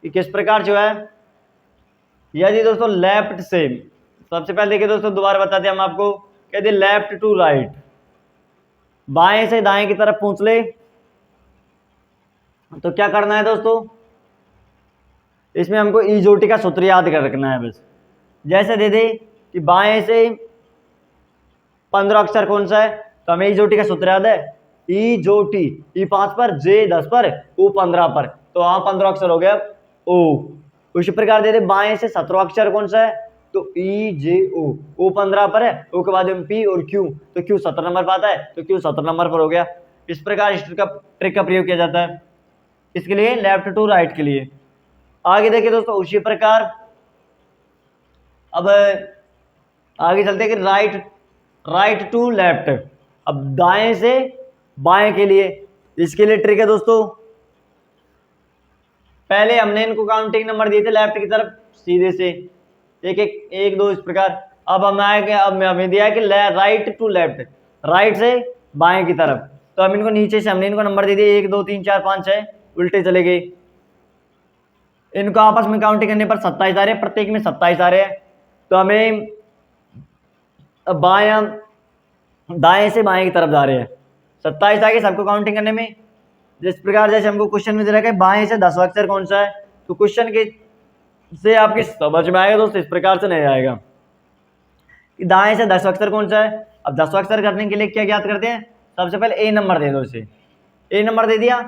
कि किस प्रकार जो है, यदि दोस्तों लेफ्ट से, सबसे पहले देखिए दोस्तों, दोबारा बताते हैं हम आपको, यदि लेफ्ट टू राइट, बाएं से दाएं की तरफ पूछ ले तो क्या करना है दोस्तों? इसमें हमको इजोटी का सूत्र याद कर रखना है बस। जैसे दे दे कि बाएं से 15 अक्षर कौन सा है, तो हमें इजोटी का सूत्र याद है, इजोटी, ई 5 पर, जे 10 पर, ओ 15 पर, तो वहां 15 अक्षर हो गया ओ। उसी प्रकार दे दे बाएं से 17 अक्षर कौन सा है, तो ई जे ओ 15 पर है, ओ के बाद में पी और क्यू, तो क्यू 17 नंबर पर आता है, तो क्यू 17 नंबर पर हो गया। इस प्रकार इस ट्रिक का प्रयोग किया जाता है, इसके लिए लेफ्ट टू राइट के लिए। आगे देखिए दोस्तों, उसी प्रकार अब आगे चलते हैं कि राइट टू लेफ्ट। अब दाएं से बाएं के लिए, इसके लिए ट्रिक है दोस्तों, पहले हमने इनको काउंटिंग नंबर दिए थे लेफ्ट की तरफ सीधे से, एक एक एक दो इस प्रकार। अब हमें दिया है कि राइट टू लेफ्ट, राइट से बाएं की तरफ, तो हम इनको नीचे से हमने इनको नंबर दे दिए 1 2 3 4 5 6, उल्टे चले गए। इनको आपस में काउंटिंग करने पर 27 आ रहे हैं, प्रत्येक में 27 आ रहे हैं। तो हमें बायां, दाएं से बाएं की तरफ जा रहे हैं, 27 आ गए सबको काउंटिंग करने में। जिस प्रकार जैसे हमको क्वेश्चन में दे रखा है बाएं से 10वां अक्षर कौन सा है, तो क्वेश्चन के से आपके समझ में आएगा दोस्तों, इस प्रकार से नहीं आएगा कि दाएं से 10वां अक्षर कौन सा है। अब 10वां अक्षर करने के लिए क्या ज्ञात करते हैं? सबसे पहले ए नंबर दे दो इसे, ए नंबर दे दिया,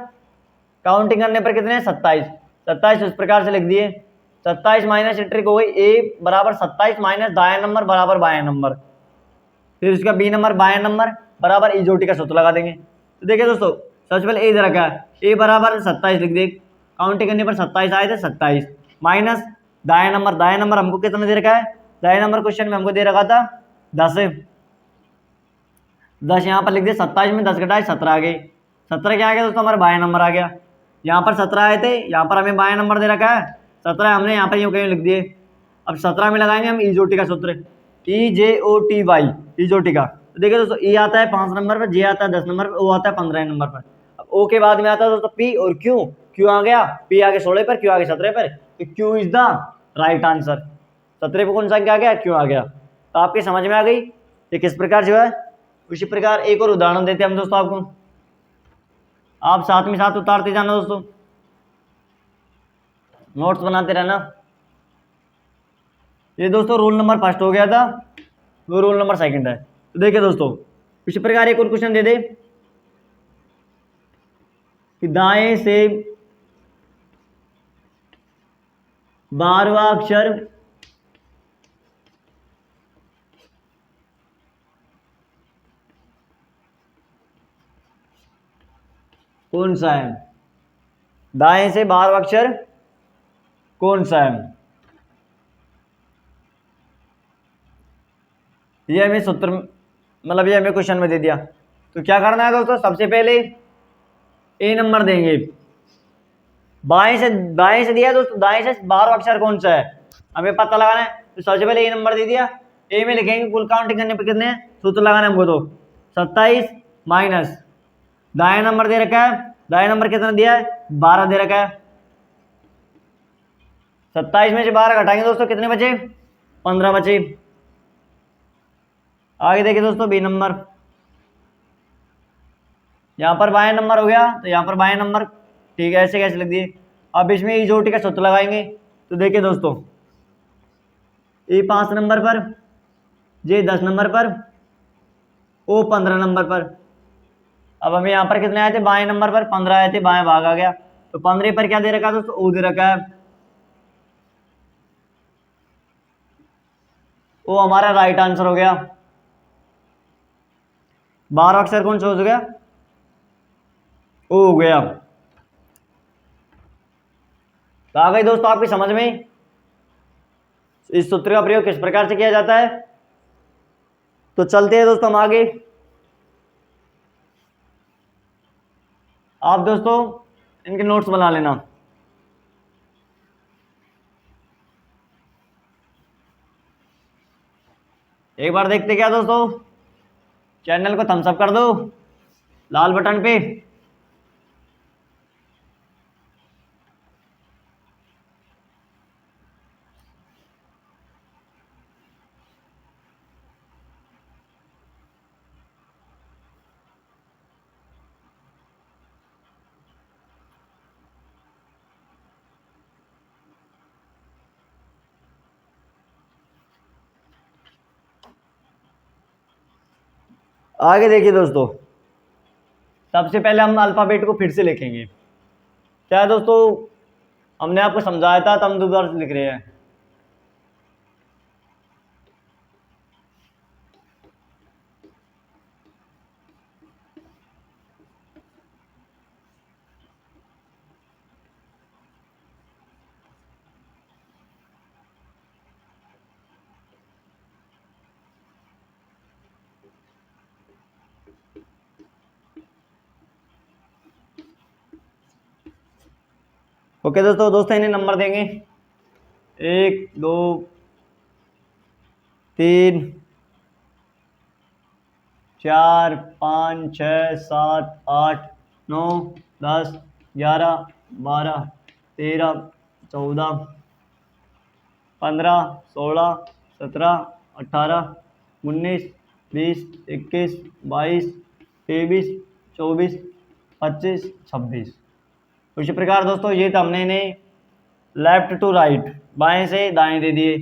काउंटिंग करने पर कितने हैं? 27, 27 इस प्रकार से लिख दिए, 27 माइनस ट्रिक हो गई, ए बराबर 27 माइनस दायां नंबर बराबर बायां नंबर, फिर उसका बी नंबर बायां नंबर बराबर इजोटी का सूत्र लगा देंगे। तो देखिए दोस्तों, सबसे पहले ए दे रखा है, ए बराबर 27 लिख दे, काउंटिंग करने पर 27 आए थे, 27 माइनस दायां नंबर हमको कितना दे रखा है? दायां नंबर क्वेश्चन में हमको दे रखा था 10, 10 यहाँ पर लिख दिया, 27 में 10 घटाए 17 आ गए, 17 क्या आ गया दोस्तों? हमारा बायां नंबर आ गया। यहाँ पर 17 आए थे, यहाँ पर हमें बायां नंबर दे रखा है 17, हमने यहाँ पर यूँ कहीं लिख दिए। अब 17 में लगाएंगे हम इजोटी का सूत्र, EJOTY, इजोटी का। तो देखिए दोस्तों, ई आता है 5 नंबर पर, जे आता है 10 नंबर पर, ओ आता है 15 नंबर पर। अब ओ के बाद में आता है दोस्तों पी और क्यू, क्यू आ गया, पी आगे 16 पर, क्यू आगे 17 पर, तो Q is the right answer. 17 पर कौन सा क्या आ गया? क्यू आ गया। तो आपके समझ में आ गई ये किस प्रकार जो है। उसी प्रकार एक और उदाहरण देते हैं हम दोस्तों आपको, आप साथ में साथ उतारते जाना दोस्तों, नोट्स बनाते रहना। ये दोस्तों रोल नंबर फर्स्ट हो गया था, वो रोल नंबर सेकंड है। तो देखिए दोस्तों, इसी प्रकार एक और क्वेश्चन दे दे कि दाएं से 12वां अक्षर कौन सा है, दाएं से 12वां अक्षर कौन सा है। ये हमें सूत्र मतलब ये हमें क्वेश्चन में दे दिया, तो क्या करना है दोस्तों? सबसे पहले ए नंबर देंगे, बाएं से दिया दोस्तों, दाएं से 12वां अक्षर कौन सा है हमें पता लगाना है। तो सबसे पहले ए नंबर दे दिया, ए में लिखेंगे कुल काउंटिंग करने पर कितने हैं, सूत्र लगाना है हमको। तो 27 माइनस दाएं नंबर दे रखा है, दाएं नंबर कितना दिया है? 12 दे रखा है। 27 में से 12 घटाएंगे दोस्तों, कितने बचे? 15 बचे। आगे देखिए दोस्तों बी नंबर, यहाँ पर बायां नंबर हो गया, तो यहाँ पर बायां नंबर, ठीक है, ऐसे कैसे लिख दिए। अब इसमें इजोटी का सूत्र लगाएंगे। तो देखिए दोस्तों, ए 5 नंबर पर, जे 10 नंबर पर, ओ 15 नंबर पर। अब हमें यहाँ पर कितने आए थे, बाएं नंबर पर 15 आए थे, बाएं भाग आ गया। तो 15 पर क्या दे रखा है दोस्तों, ओ दे रखा है। ओ हमारा राइट आंसर हो गया। 12 अक्षर कौन सा हो गया, ओ हो गया। तो आ गई दोस्तों आपकी समझ में इस सूत्र का प्रयोग किस प्रकार से किया जाता है। तो चलते हैं दोस्तों हम आगे। आप दोस्तों इनके नोट्स बना लेना। एक बार देखते क्या दोस्तों, चैनल को थम्स अप कर दो लाल बटन पे। आगे देखिए दोस्तों, सबसे पहले हम अल्फाबेट को फिर से लिखेंगे। क्या है दोस्तों, हमने आपको समझाया था, तो हम दोबारा से लिख रहे हैं। ओके दोस्तों इन्हें नंबर देंगे 1 2 3 4 5 6 7 8 9 10 11 12 13 14 15 16 17 18 19 20 21 22 23 24 25 26। उसी प्रकार दोस्तों ये तो हमने इन्हें लेफ्ट टू राइट, बाएं से दाएं दे दिए।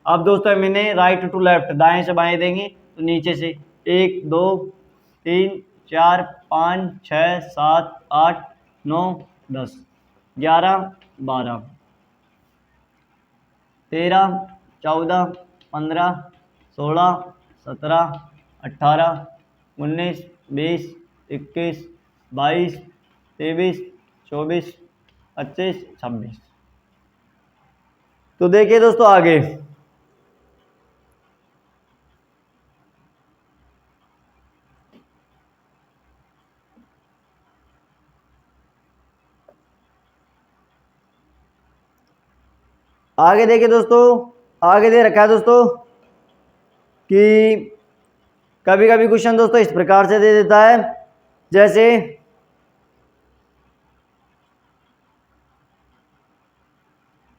अब दोस्तों हम इन्हें राइट टू लेफ्ट, दाएं से बाएं देंगे। तो नीचे से 1 2 3 4 5 6 7 8 9 10 11 12 13 14 15 16 17 18 19 20 21 22 23 24 25 26। तो देखिए दोस्तों आगे, आगे देखिए दोस्तों, आगे दे रखा है दोस्तों कि कभी कभी क्वेश्चन दोस्तों इस प्रकार से दे देता है, जैसे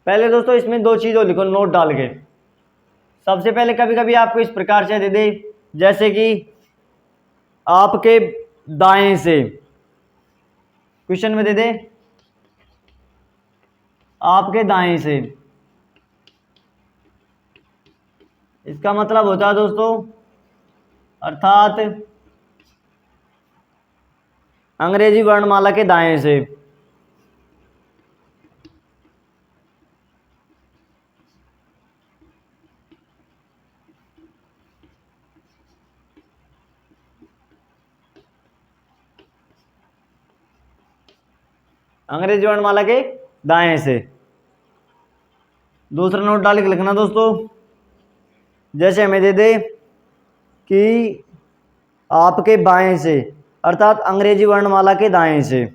पहले दोस्तों इसमें दो चीजों लिखो नोट डाल के। सबसे पहले कभी कभी आपको इस प्रकार से दे दे, जैसे कि आपके दाएं से, क्वेश्चन में दे दे आपके दाएं से, इसका मतलब होता है दोस्तों, अर्थात अंग्रेजी वर्णमाला के दाएं से। अंग्रेजी वर्णमाला के दाएं से। दूसरा नोट डाल के लिखना दोस्तों, जैसे हमें दे दे कि आपके बाएं से, अर्थात अंग्रेजी वर्णमाला के दाएं से।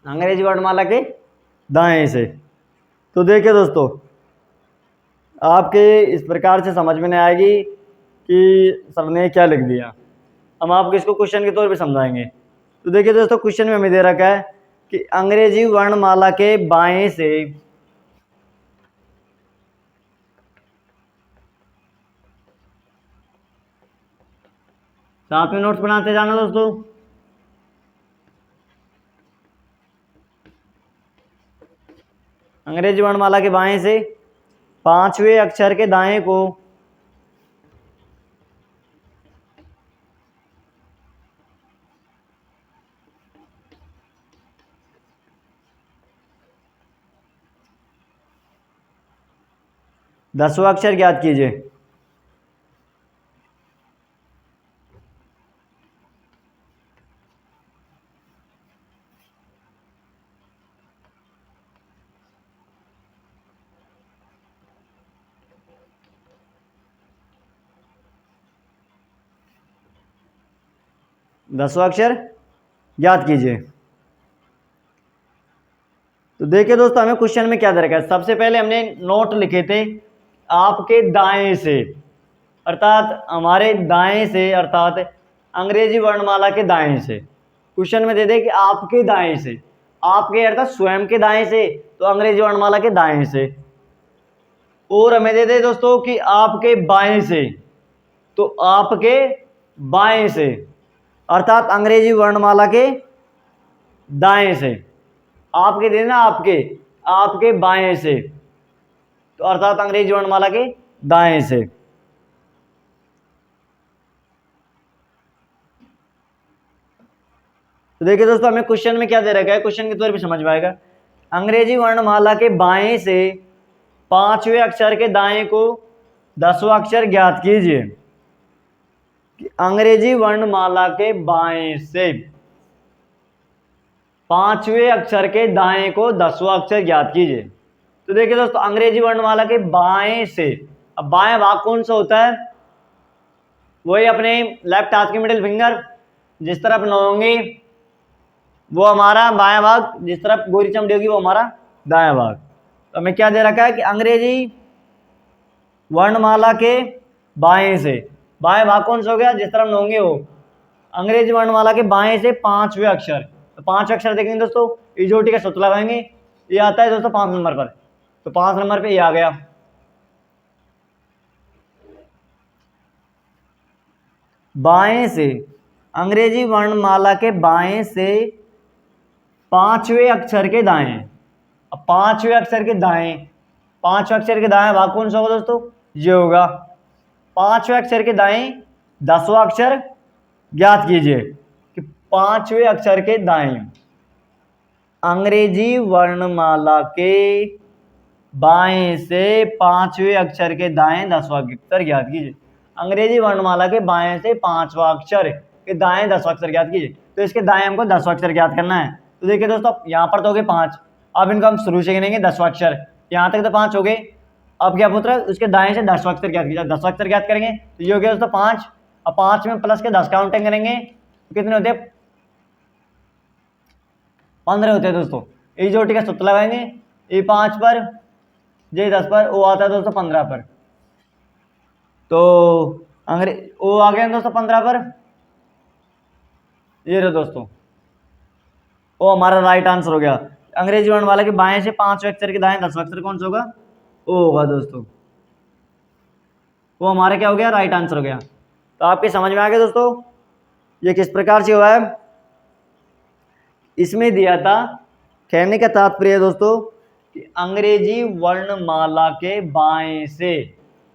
अंग्रेजी वर्णमाला के दाएं से। तो देखिए दोस्तों, आपके इस प्रकार से समझ में नहीं आएगी कि सर ने क्या लिख दिया। हम आपको इसको क्वेश्चन के तौर पे समझाएंगे। तो देखिए दोस्तों, क्वेश्चन में हमें दे रखा है कि अंग्रेजी वर्णमाला के बाएं से साथ में नोट्स बनाते जाना दोस्तों। अंग्रेजी वर्णमाला के बाएं से पांचवें अक्षर के दाएं को दसवां अक्षर ज्ञात कीजिए। दसवां अक्षर ज्ञात कीजिए। तो देखिए दोस्तों, हमें क्वेश्चन में क्या दे रखा है। सबसे पहले हमने नोट लिखे थे आपके दाएं से, अर्थात हमारे दाएं से, अर्थात अंग्रेजी वर्णमाला के दाएं से। क्वेश्चन में दे दे कि आपके दाएं से, आपके अर्थात स्वयं के दाएं से, तो अंग्रेजी वर्णमाला के दाएं से। और हमें दे दे दोस्तों कि आपके बाएं से, तो आपके बाएं से, अर्थात अंग्रेजी वर्णमाला के दाएं से। आपके देना आपके, आपके बाएं से, तो अर्थात अंग्रेजी वर्णमाला के दाएं से। तो देखिए दोस्तों, हमें क्वेश्चन में क्या दे रखा है, क्वेश्चन के तौर पे समझ में आएगा। अंग्रेजी वर्णमाला के बाएं से पांचवें अक्षर के दाएं को दसवां अक्षर ज्ञात कीजिए। अंग्रेजी वर्णमाला के बाएं से पांचवें अक्षर के दाएं को दसवां अक्षर ज्ञात कीजिए। तो देखिए दोस्तों, अंग्रेजी वर्णमाला के बाएं से, अब बाएं भाग कौन सा होता है, वही अपने लेफ्ट हाथ की मिडिल फिंगर, जिस तरफ नौंगी वो हमारा बायां भाग, जिस तरफ गोरी चमड़ी होगी वो हमारा दायां भाग। तो हमें क्या दे रखा है कि अंग्रेजी वर्णमाला के बाएं से, बाएं भाग कौन सा हो गया, जिस तरफ नौंगी हो। अंग्रेजी वर्णमाला के बाएं से पांचवें अक्षर, तो पांच अक्षर देखेंगे दोस्तों, इजोटी का सूत्र लगाएंगे, ये आता है दोस्तों 5 नंबर पर। तो 5 नंबर पे ये आ गया। बाएं से, अंग्रेजी वर्णमाला के बाएं से पांचवें अक्षर के दाएं। अब पांचवें अक्षर के दाएं, पांचवें अक्षर के दाएं भाग कौन सा होगा दोस्तों, ये होगा। पांचवें अक्षर के दाएं दसवां अक्षर ज्ञात कीजिए कि पांचवें अक्षर के दाएं, अंग्रेजी वर्णमाला के बाएं से पांचवें अक्षर के दाएं दसवां अक्षर ज्ञात कीजिए। अंग्रेजी वर्णमाला के बाएं से पांचवा अक्षर के दाएं दसवां अक्षर ज्ञात कीजिए। तो इसके दाएं हमको दसवां अक्षर ज्ञात करना है। तो देखिए दोस्तों, यहाँ पर तो हो गए 5, अब इनको हम शुरू से गिनेंगे 10वां अक्षर, यहाँ तक तो 5 हो गए। अब क्या पूछ रहा है, उसके दाएं से 10वां अक्षर ज्ञात कीजिए। 10वां अक्षर ज्ञात करेंगे तो ये हो गया दोस्तों 5। अब 5 में प्लस के 10 काउंटिंग करेंगे तो कितने होते हैं, 15 होते हैं दोस्तों। ये जोटी का सूत्र लगाएंगे, ये 5 पर, ये 10 पर, वो आता है दोस्तों 15 पर। तो वो आ गया दोस्तों 15 पर, ये रहो दोस्तों, वो हमारा राइट आंसर हो गया। अंग्रेजी वर्णमाला के बाएं से पांचवें अक्षर के दाएं दसवां अक्षर कौन सा होगा, वो होगा दोस्तों, वो हमारा क्या हो गया, राइट आंसर हो गया। तो आपके समझ में आ गया दोस्तों ये किस प्रकार से हुआ है। इसमें दिया था, कहने का तात्पर्य दोस्तों कि अंग्रेजी वर्णमाला के बाएं से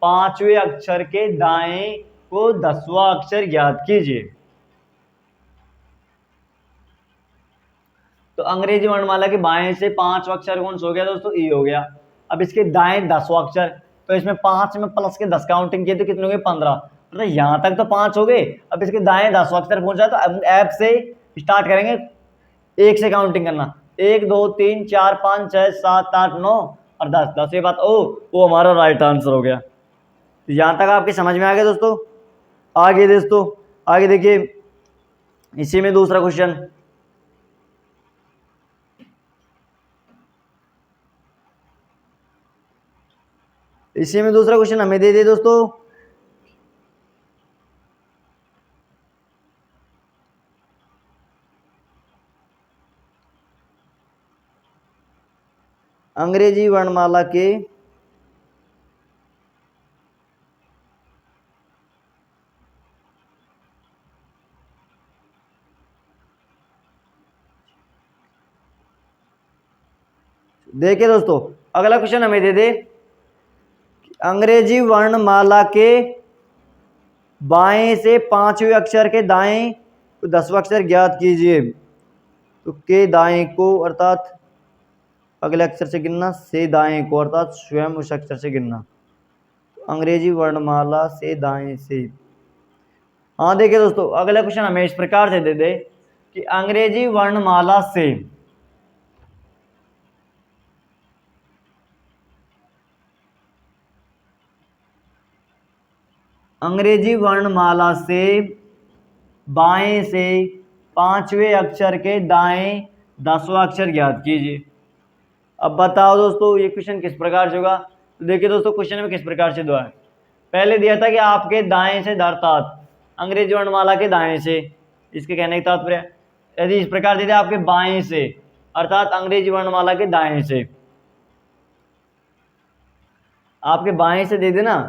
पांचवें अक्षर के दाएं को दसवां अक्षर ज्ञात कीजिए। तो अंग्रेजी वर्णमाला के बाएं से पांचवा अक्षर कौन सा हो गया दोस्तों, ई हो गया। अब इसके दाएं दसवां अक्षर, तो इसमें 5 में प्लस के 10 काउंटिंग किए तो कितने हो गए, 15। मतलब यहाँ तक तो 5 हो गए। अब इसके दाएं दसवां अक्षर पहुंचा तो अब ऐप से स्टार्ट करेंगे, 1 से काउंटिंग करना, 1 2 3 4 5 6 7 8 9 और 10, 10 ये बात, वो हमारा राइट आंसर हो गया। तो यहाँ तक आपके समझ में आ गया दोस्तों। आगे दोस्तों, आगे देखिए, इसी में दूसरा क्वेश्चन, इसी में दूसरा क्वेश्चन हमें दे दे दोस्तों, अंग्रेजी वर्णमाला के देखिए दोस्तों, अगला क्वेश्चन हमें दे दे, अंग्रेजी वर्णमाला के बाएं से पांचवें अक्षर के दाएं 10वां अक्षर ज्ञात कीजिए। तो के दाएं को अर्थात अगले अक्षर से गिनना, से दाएं को अर्थात स्वयं उस अक्षर से गिनना। तो अंग्रेजी वर्णमाला से दाएं से, हाँ देखिए दोस्तों, अगला क्वेश्चन हमें इस प्रकार से दे दे कि अंग्रेजी वर्णमाला से अंग्रेजी वर्णमाला से बाएं से पांचवें अक्षर के दाएं 10वां अक्षर ज्ञात कीजिए। अब बताओ दोस्तों ये क्वेश्चन किस प्रकार से होगा। तो देखिए दोस्तों, क्वेश्चन में किस प्रकार से दिया है, पहले दिया था कि आपके दाएं से अर्थात अंग्रेजी वर्णमाला के दाएं से, इसके कहने का तात्पर्य यदि इस प्रकार दे दे आपके बाएं से अर्थात अंग्रेजी वर्णमाला के दाएं से, आपके बाएं से दे देना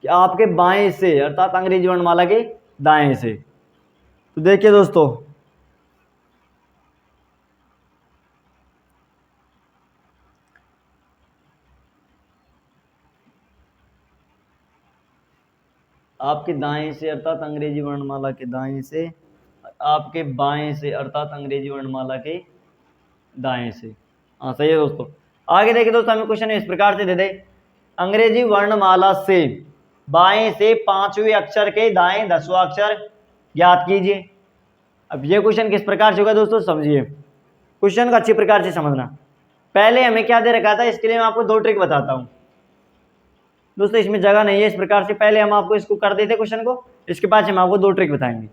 कि आपके बाएं से अर्थात अंग्रेजी वर्णमाला के दाएं से। तो देखिए दोस्तों, आपके दाएं से अर्थात अंग्रेजी वर्णमाला के दाएं से, आपके बाएं से अर्थात अंग्रेजी वर्णमाला के दाएं से। हाँ सही है दोस्तों। आगे देखिए दोस्तों, हमें क्वेश्चन इस प्रकार से दे दे, अंग्रेजी वर्णमाला से बाएं से पांचवें अक्षर के दाएं 10वां अक्षर ज्ञात कीजिए। अब ये क्वेश्चन किस प्रकार से होगा दोस्तों, समझिए क्वेश्चन को अच्छी प्रकार से समझना। पहले हमें क्या दे रखा था, इसके लिए मैं आपको दो ट्रिक बताता हूँ दोस्तों, इसमें जगह नहीं है इस प्रकार से, पहले हम आपको इसको कर देते क्वेश्चन को, इसके बाद हम आपको दो ट्रिक बताएंगे।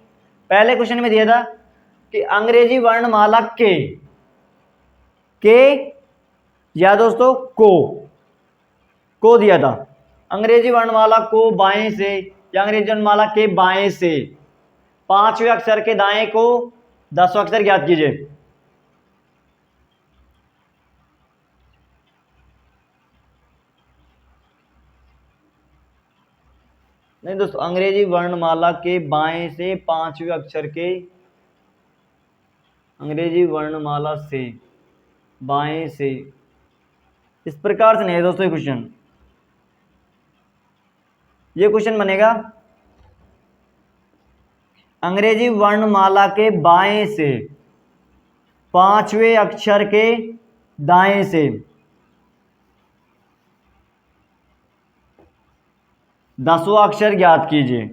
पहले क्वेश्चन में दिया था कि अंग्रेजी वर्णमाला के या दोस्तों को दिया था, अंग्रेजी वर्णमाला को बाएं से या अंग्रेजी वर्णमाला के बाएं से पांचवें अक्षर के दाएं को 10वां अक्षर ज्ञात कीजिए। नहीं दोस्तों, अंग्रेजी वर्णमाला के बाएं से पांचवें अक्षर के, अंग्रेजी वर्णमाला से बाएं से, इस प्रकार से नहीं है दोस्तों ये क्वेश्चन बनेगा अंग्रेजी वर्णमाला के बाएं से पांचवें अक्षर के दाएं से 10वां अक्षर ज्ञात कीजिए।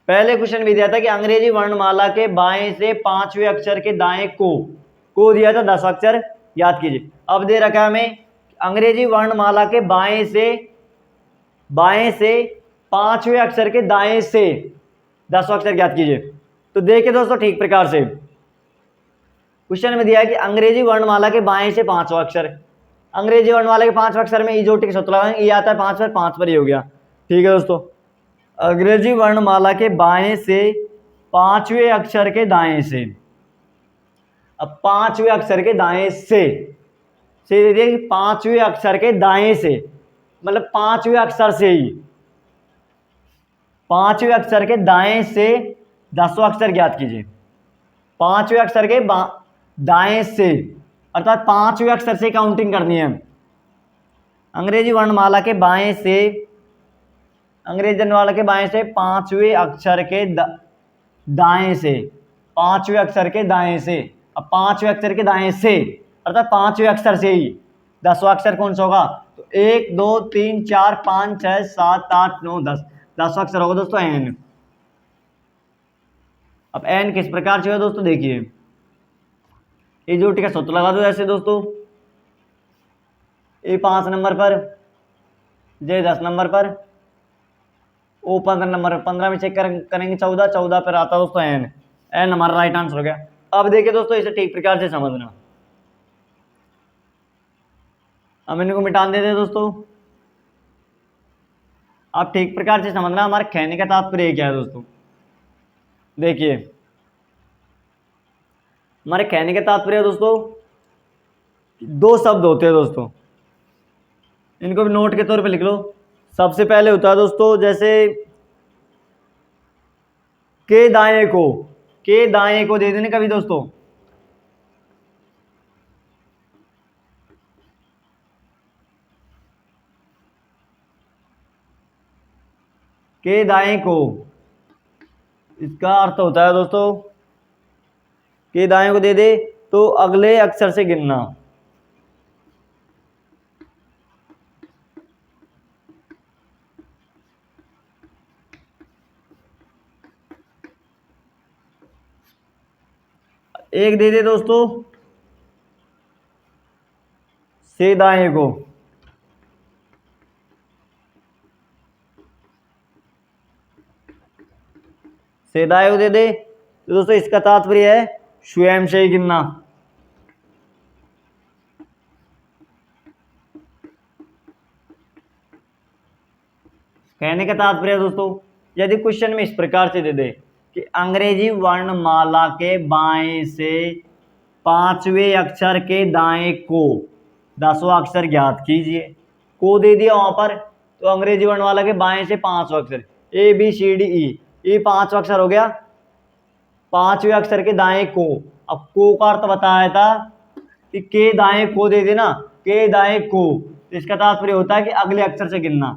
पहले क्वेश्चन भी दिया था कि अंग्रेजी वर्णमाला के बाएं से पांचवें अक्षर के दाएं को दिया था 10वां अक्षर ज्ञात कीजिए। अब दे रखा है हमें अंग्रेजी वर्णमाला के बाएं से पांचवें अक्षर के दाएं से 10वां अक्षर ज्ञात कीजिए। तो देखिए दोस्तों, ठीक प्रकार से क्वेश्चन में दिया है कि अंग्रेजी वर्णमाला के बाएं से पांचवां अक्षर, अंग्रेजी वर्णमाला के पांचवें अक्षर में ई जो टिक सूत्र लगाएंगे, ये आता है 5 पर, 5 पर ही हो गया। ठीक है दोस्तों, अंग्रेजी वर्णमाला के बाएं से पांचवें अक्षर के दाएं से, अब पांचवें अक्षर के दाएं से देखिए, पांचवें अक्षर के दाएं से मतलब पांचवें अक्षर से ही, पांचवें अक्षर के दाएं से 10वां अक्षर ज्ञात कीजिए। पांचवें अक्षर के दाएं से अर्थात पांचवें अक्षर से काउंटिंग करनी है। अंग्रेजी वर्णमाला के बाएं से, अंग्रेजी वर्णमाला के बाएं से पांचवें अक्षर के दाएं से, पांचवें अक्षर के दाएं से, अब पांचवें अक्षर के दाएं से अर्थात पांचवें अक्षर से ही 10वां अक्षर कौन सा होगा, तो 1 2 3 4 5 6 7 8 9 10, 10वां अक्षर होगा दोस्तों एन। अब एन किस प्रकार से होगा दोस्तों, देखिए ये जो टिका सूत्र लगा दो ऐसे दोस्तों, ए 5 नंबर पर, जे 10 नंबर पर, ओ 15 नंबर, 15 में चेक करेंगे 14, 14 पर आता दोस्तों एन, एन हमारा राइट आंसर हो गया। अब देखिए दोस्तों, इसे ठीक प्रकार से समझना। अब इनको मिटान दे दे दोस्तों, आप ठीक प्रकार से समझना हमारे कहने का तात्पर्य क्या है दोस्तों। देखिए हमारे कहने का तात्पर्य दोस्तों दो शब्द होते हैं दोस्तों, इनको भी नोट के तौर पे लिख लो। सबसे पहले होता है दोस्तों जैसे के दाएं को दे देने कभी दोस्तों, के दाएं को, इसका अर्थ होता है दोस्तों के दाएं को दे दे तो अगले अक्षर से गिनना। एक दे दे दोस्तों से दाएं को, से दाएं को दे दे तो दोस्तों इसका तात्पर्य है स्वयं से ही गिनना। कहने का तात्पर्य दोस्तों यदि क्वेश्चन में इस प्रकार से दे दे कि अंग्रेजी वर्णमाला के बाएं से पांचवें अक्षर के दाएं को 10वां अक्षर ज्ञात कीजिए, को दे दिया वहां पर, तो अंग्रेजी वर्णमाला के बाएं से 5वां अक्षर A B C D E, ये 5वां अक्षर हो गया, 5वें अक्षर के दाएं को। अब को का अर्थ बताया था कि के दाएं को दे देना, के दाएं को, तो इसका तात्पर्य होता है कि अगले अक्षर से गिनना।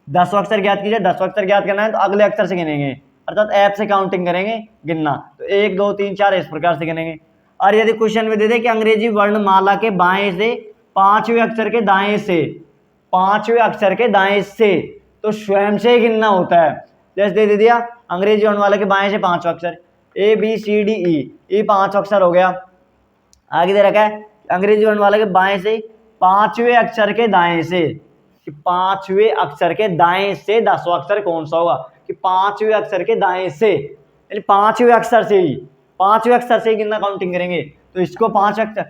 10वां अक्षर ज्ञात कीजिए, 10वां अक्षर ज्ञात करना है तो अगले अक्षर से गिनेंगे, अर्थात ऐप से काउंटिंग करेंगे गिनना, तो 1 2 3 4 इस प्रकार से गिनेंगे। और यदि क्वेश्चन में दे दे कि अंग्रेजी वर्णमाला के बाएं से पांचवें अक्षर के दाएं से, पांचवें अक्षर के दाएं से, तो स्वयं से ही गिनना होता है। जैसे दे दिया अंग्रेजी वर्णमाला के बाएं से 5वां अक्षर A B C D E, ये 5 अक्षर हो गया। आगे दे रखा है अंग्रेजी वर्णमाला के बाएं से 5वें अक्षर के दाएं से, कि 5वें अक्षर के दाएं से 10वां अक्षर कौन सा होगा, कि 5वें अक्षर के दाएं से, यानी 5वें अक्षर से ही, 5वें अक्षर से ही गिनना काउंटिंग करेंगे। तो इसको 5 अक्षर,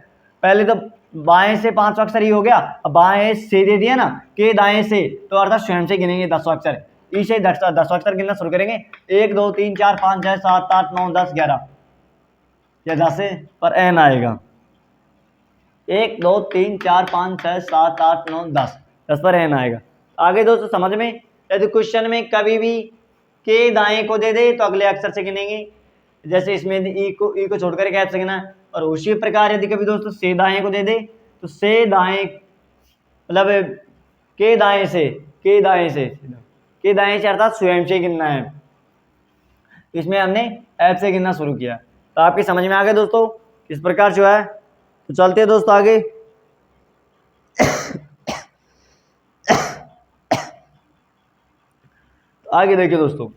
पहले तो बाएं से 5वां अक्षर ही हो गया, अब बाएं से दे दिया ना के दाएं से, तो अर्थात स्वयं से गिनेंगे 10वां अक्षर, इसे 10वां अक्षर गिनना शुरू करेंगे। 1 2 3 4 5 6 7 8 9 10 11, या 10 पर एन आएगा। 1 2 3 4 5 6 7 8 9 10, 10 पर एन आएगा। आगे दोस्तों समझ में, यदि क्वेश्चन में कभी भी के दाएं को दे दे तो अगले अक्षर से गिनेंगे, जैसे इसमें ई को छोड़कर कैप से गिना है। और उसी प्रकार यदि कभी दोस्तों से दाएं को दे दे तो से दाएं, मतलब के दाएं से, के दाएं से, के दाएं से अर्थात स्वयं से गिनना है। इसमें हमने ऐप से गिनना शुरू किया, तो आपकी समझ में आ गया दोस्तों इस प्रकार जो है। तो चलते हैं दोस्तों आगे। आगे देखिए दोस्तों,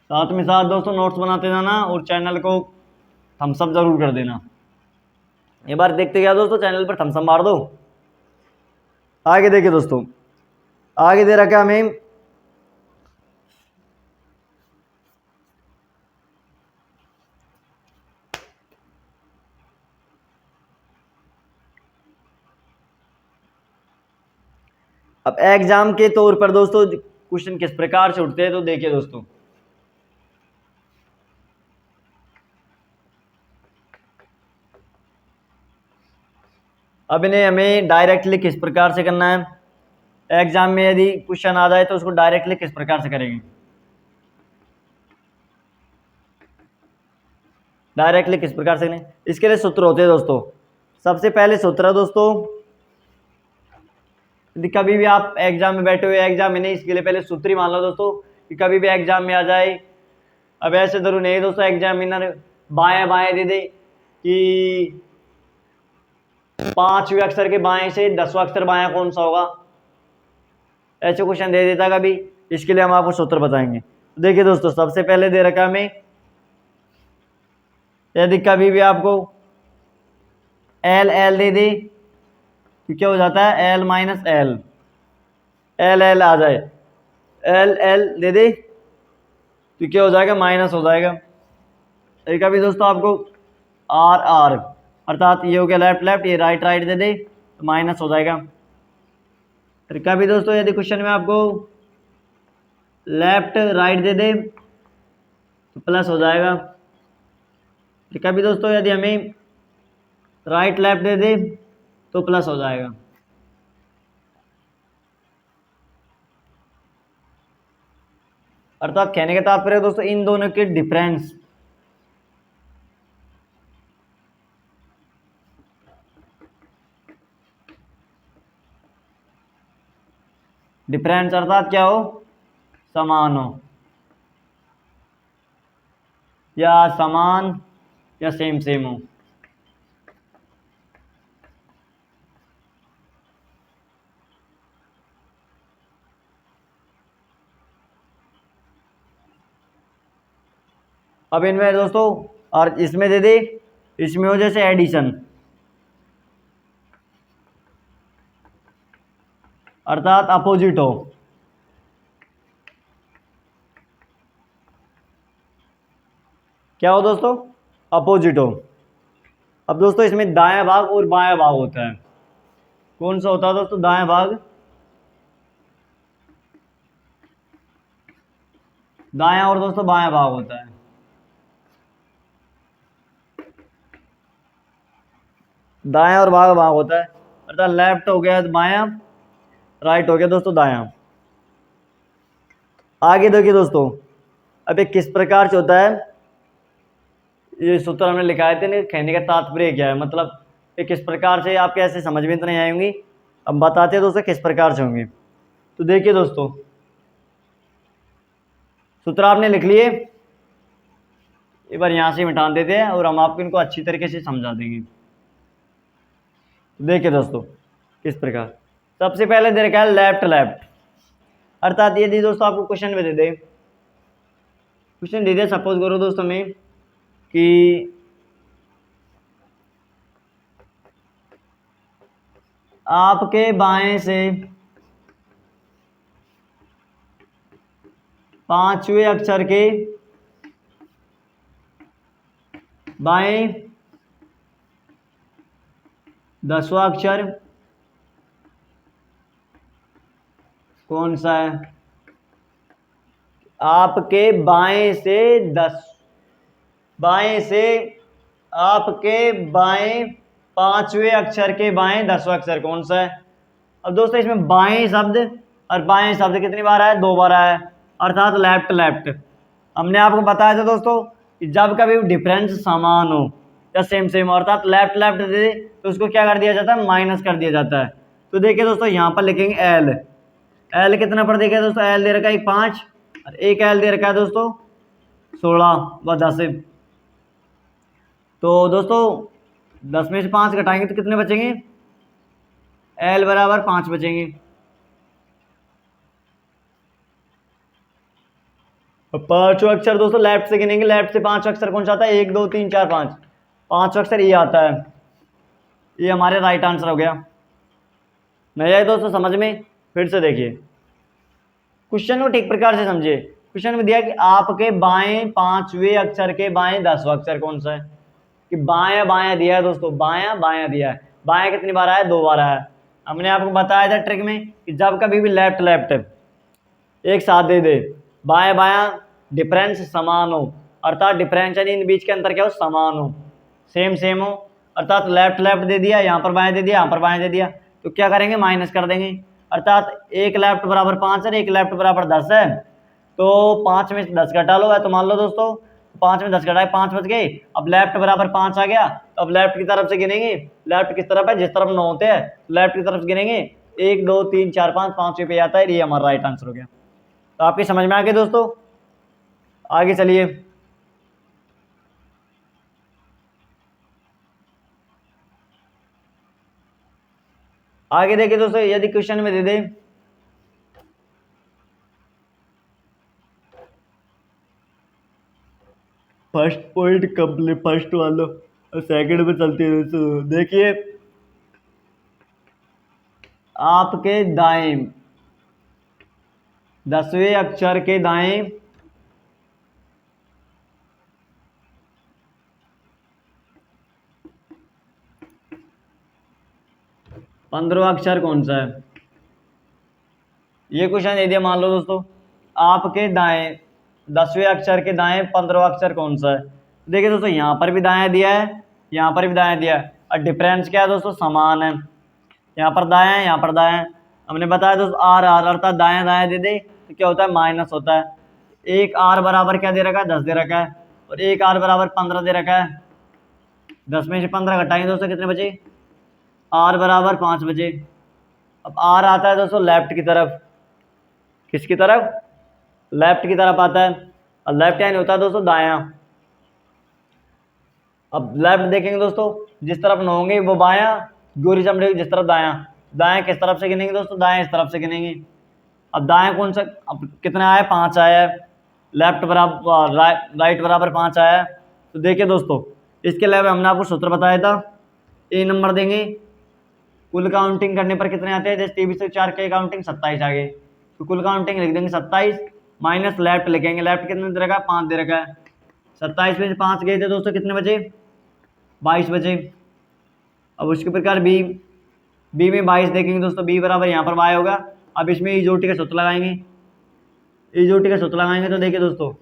साथ में साथ दोस्तों नोट्स बनाते जाना और चैनल को थम्स अप जरूर कर देना। एक बार देखते क्या दोस्तों, चैनल पर थम्स अप मार दो। आगे देखिए दोस्तों, आगे दे रखा है हमें अब एग्जाम के तौर पर दोस्तों क्वेश्चन किस प्रकार से उठते हैं, तो देखिए दोस्तों अब इन्हें हमें डायरेक्टली किस प्रकार से करना है, एग्जाम में यदि क्वेश्चन आ जाए तो उसको डायरेक्टली किस प्रकार से करेंगे। डायरेक्टली किस प्रकार से करें, इसके लिए सूत्र होते हैं दोस्तों। सबसे पहले सूत्र है दोस्तों, यदि कभी भी आप एग्जाम में बैठे हुए, एग्जाम में नहीं, इसके लिए पहले सूत्र ही मान लो दोस्तों कि कभी भी एग्जाम में आ जाए। अब ऐसे जरूर नहीं दोस्तों एग्जामिनर बाएं बाएं दे दे कि 5वें अक्षर के बाएं से 10वां अक्षर बायां कौन सा होगा, ऐसे क्वेश्चन दे देता कभी। इसके लिए हम आपको सूत्र बताएंगे। देखिए दोस्तों सबसे पहले दे रखा हमें, यदि कभी भी आपको एल एल दे दे तो क्या हो जाता है, L minus L, L L आ जाए, एल एल दे दे तो क्या हो जाएगा, माइनस हो जाएगा। कभी दोस्तों आपको आर आर, अर्थात ये हो गया लेफ्ट लेफ्ट, ये राइट राइट दे दे तो माइनस हो जाएगा। फिर कभी दोस्तों यदि क्वेश्चन में आपको लेफ्ट राइट दे दे तो प्लस हो जाएगा। फिर कभी दोस्तों यदि हमें राइट लेफ्ट दे दे तो प्लस हो जाएगा। अर्थात कहने का तात्पर्य दोस्तों इन दोनों के डिफरेंस अर्थात क्या हो, समान हो, या समान या सेम सेम हो। अब इनमें दोस्तों और इसमें दे दे, इसमें हो जैसे एडिशन, अर्थात अपोजिट हो। क्या हो दोस्तों, अपोजिट हो। अब दोस्तों इसमें दायां भाग और बायां भाग होता है। कौन सा होता है दोस्तों, दायां भाग, दायां और दोस्तों बायां भाग होता है। दायां और बायां भाग होता है, अर्थात लेफ्ट हो गया बायां, राइट हो गया दोस्तों दायां। आगे देखिए दोस्तों, अब ये किस प्रकार से होता है, ये सूत्र हमने लिखा है थे, कहने का तात्पर्य क्या है, मतलब ये किस प्रकार से, आपके ऐसे समझ में तो नहीं आएंगी। अब बताते हैं दोस्तों किस प्रकार से होंगे। तो देखिए दोस्तों, सूत्र आपने लिख लिए, एक बार यहाँ से मिटा देते हैं और हम आपको इनको अच्छी तरीके से समझा देंगे। तो देखिए दोस्तों किस प्रकार, सबसे पहले दे रखा है लेफ्ट लेफ्ट, अर्थात यदि दोस्तों आपको क्वेश्चन में दे दे, क्वेश्चन दे दे सपोज करो दोस्तों में कि आपके बाएं से पांचवें अक्षर के बाएं 10वां अक्षर कौन सा है। आपके बाएं से 10, बाएं से आपके बाएं पांचवें अक्षर के बाएं 10वां अक्षर कौन सा है। अब दोस्तों इसमें बाएं शब्द और बाएं शब्द कितनी बार आया, 2 बार आया, अर्थात लेफ्ट लेफ्ट। हमने आपको बताया था दोस्तों कि जब कभी डिफरेंस समान हो या सेम सेम हो, अर्थात लेफ्ट लेफ्ट दे तो उसको क्या कर दिया जाता है, माइनस कर दिया जाता है। तो देखिए दोस्तों यहाँ पर लिखेंगे एल, एल कितना पड़ देखिए दोस्तों, एल दे रखा है 5 और एक एल दे रखा है दोस्तों 16 व 10। तो दोस्तों 10 में से 5 घटाएंगे तो कितने बचेंगे, एल बराबर 5 बचेंगे। पांचवा अक्षर दोस्तों लेफ्ट से गिनेंगे, लेफ्ट से 5 अक्षर कौन सा आता है, 1 2 3 4 5, 5 अक्षर ये आता है, ये हमारे राइट आंसर हो गया। नहीं आए दोस्तों समझ में, फिर से देखिए क्वेश्चन को ठीक प्रकार से समझिए। क्वेश्चन में दिया कि आपके बाएं पांचवें अक्षर के बाएं 10वां अक्षर कौन सा है, कि बायां बायां दिया है दोस्तों, बायां बायां दिया है, बायां कितनी बार आया, 2 बार आया। हमने आपको बताया था ट्रिक में कि जब कभी भी लेफ्ट लेफ्ट एक साथ दे दे, बायां बायां डिफरेंस समान हो, अर्थात डिफरेंस यानी इन बीच के अंतर क्या हो, समान हो, सेम सेम हो, अर्थात लेफ्ट लेफ्ट दे दिया, यहाँ पर बाएं दे दिया, यहाँ पर बाएं दे दिया, तो क्या करेंगे, माइनस कर देंगे। अर्थात एक लेफ्ट बराबर 5 है, एक लेफ्ट बराबर 10 है, तो 5 में 10 घटा लो, है तो मान लो दोस्तों 5 में 10 घटाए 5 बच गए। अब लेफ्ट बराबर 5 आ गया, तो अब लेफ्ट की तरफ से गिनेंगे, लेफ्ट किस तरफ है, जिस तरफ 9 होते हैं लेफ्ट की तरफ गिनेंगे, 1 2 3 4 5, 5 पे आता है, ये हमारा राइट आंसर हो गया। तो आपकी समझ में आ गया दोस्तों, आगे चलिए। आगे देखिए दोस्तों, यदि क्वेश्चन में दे दे फर्स्ट पॉइंट कंप्लीट, फर्स्ट वाला सेकंड में चलते हैं दोस्तों। देखिए आपके दाएं 10वें अक्षर के दाएं 15वां अक्षर कौन सा है? ये क्वेश्चन दे दिया। मान लो दोस्तों आपके दाएं 10वें अक्षर के दाएं 15वां अक्षर कौन सा है? देखिए दोस्तों यहाँ पर भी दायां दिया है, यहाँ पर भी दायां दिया है, और डिफरेंस क्या है दोस्तों? समान है। यहाँ पर दायां है, यहाँ पर दायां है। हमने बताया दोस्तों आर आर अर्थात दायां दायां दे दे तो क्या होता है? माइनस होता है। एक आर बराबर क्या दे रखा है? 10 दे रखा है, और एक आर बराबर 15 दे रखा है। 10 में से 15 घटाएंगे दोस्तों कितने बचे? आर बराबर 5 बचे। अब आर आता है दोस्तों लेफ्ट की तरफ। किसकी तरफ? लेफ्ट की तरफ आता है, और लेफ्ट यानी होता है दोस्तों दायां। अब लेफ्ट देखेंगे दोस्तों, जिस तरफ न होंगे वो बायां, गोरी चमड़े जिस तरफ दायां। दायां किस तरफ से गिनेंगे दोस्तों? दायां इस तरफ से गिनेंगे। अब दायां कौन सा? अब कितना आया? 5 आया है। लेफ्ट बराबर राइट बराबर 5 आया है। तो देखिए दोस्तों इसके अलावा हमने आपको सूत्र बताया था, ए नंबर देंगे, कुल काउंटिंग करने पर कितने आते हैं? जैसे 23 से 4 के काउंटिंग 27 आ गए, तो कुल काउंटिंग लिख देंगे 27 माइनस लेफ्ट लिखेंगे। लेफ्ट कितने दे रखा है? 5 दे रखा है। 27 में से 5 गए थे दोस्तों, कितने बचे? 22 बचे। अब उसके प्रकार बी में 22 देखेंगे दोस्तों, बी बराबर यहाँ पर वाई होगा। अब इसमें इजोटी का सूत्र लगाएंगे। इजोटी का सूत्र लगाएंगे तो देखिए दोस्तों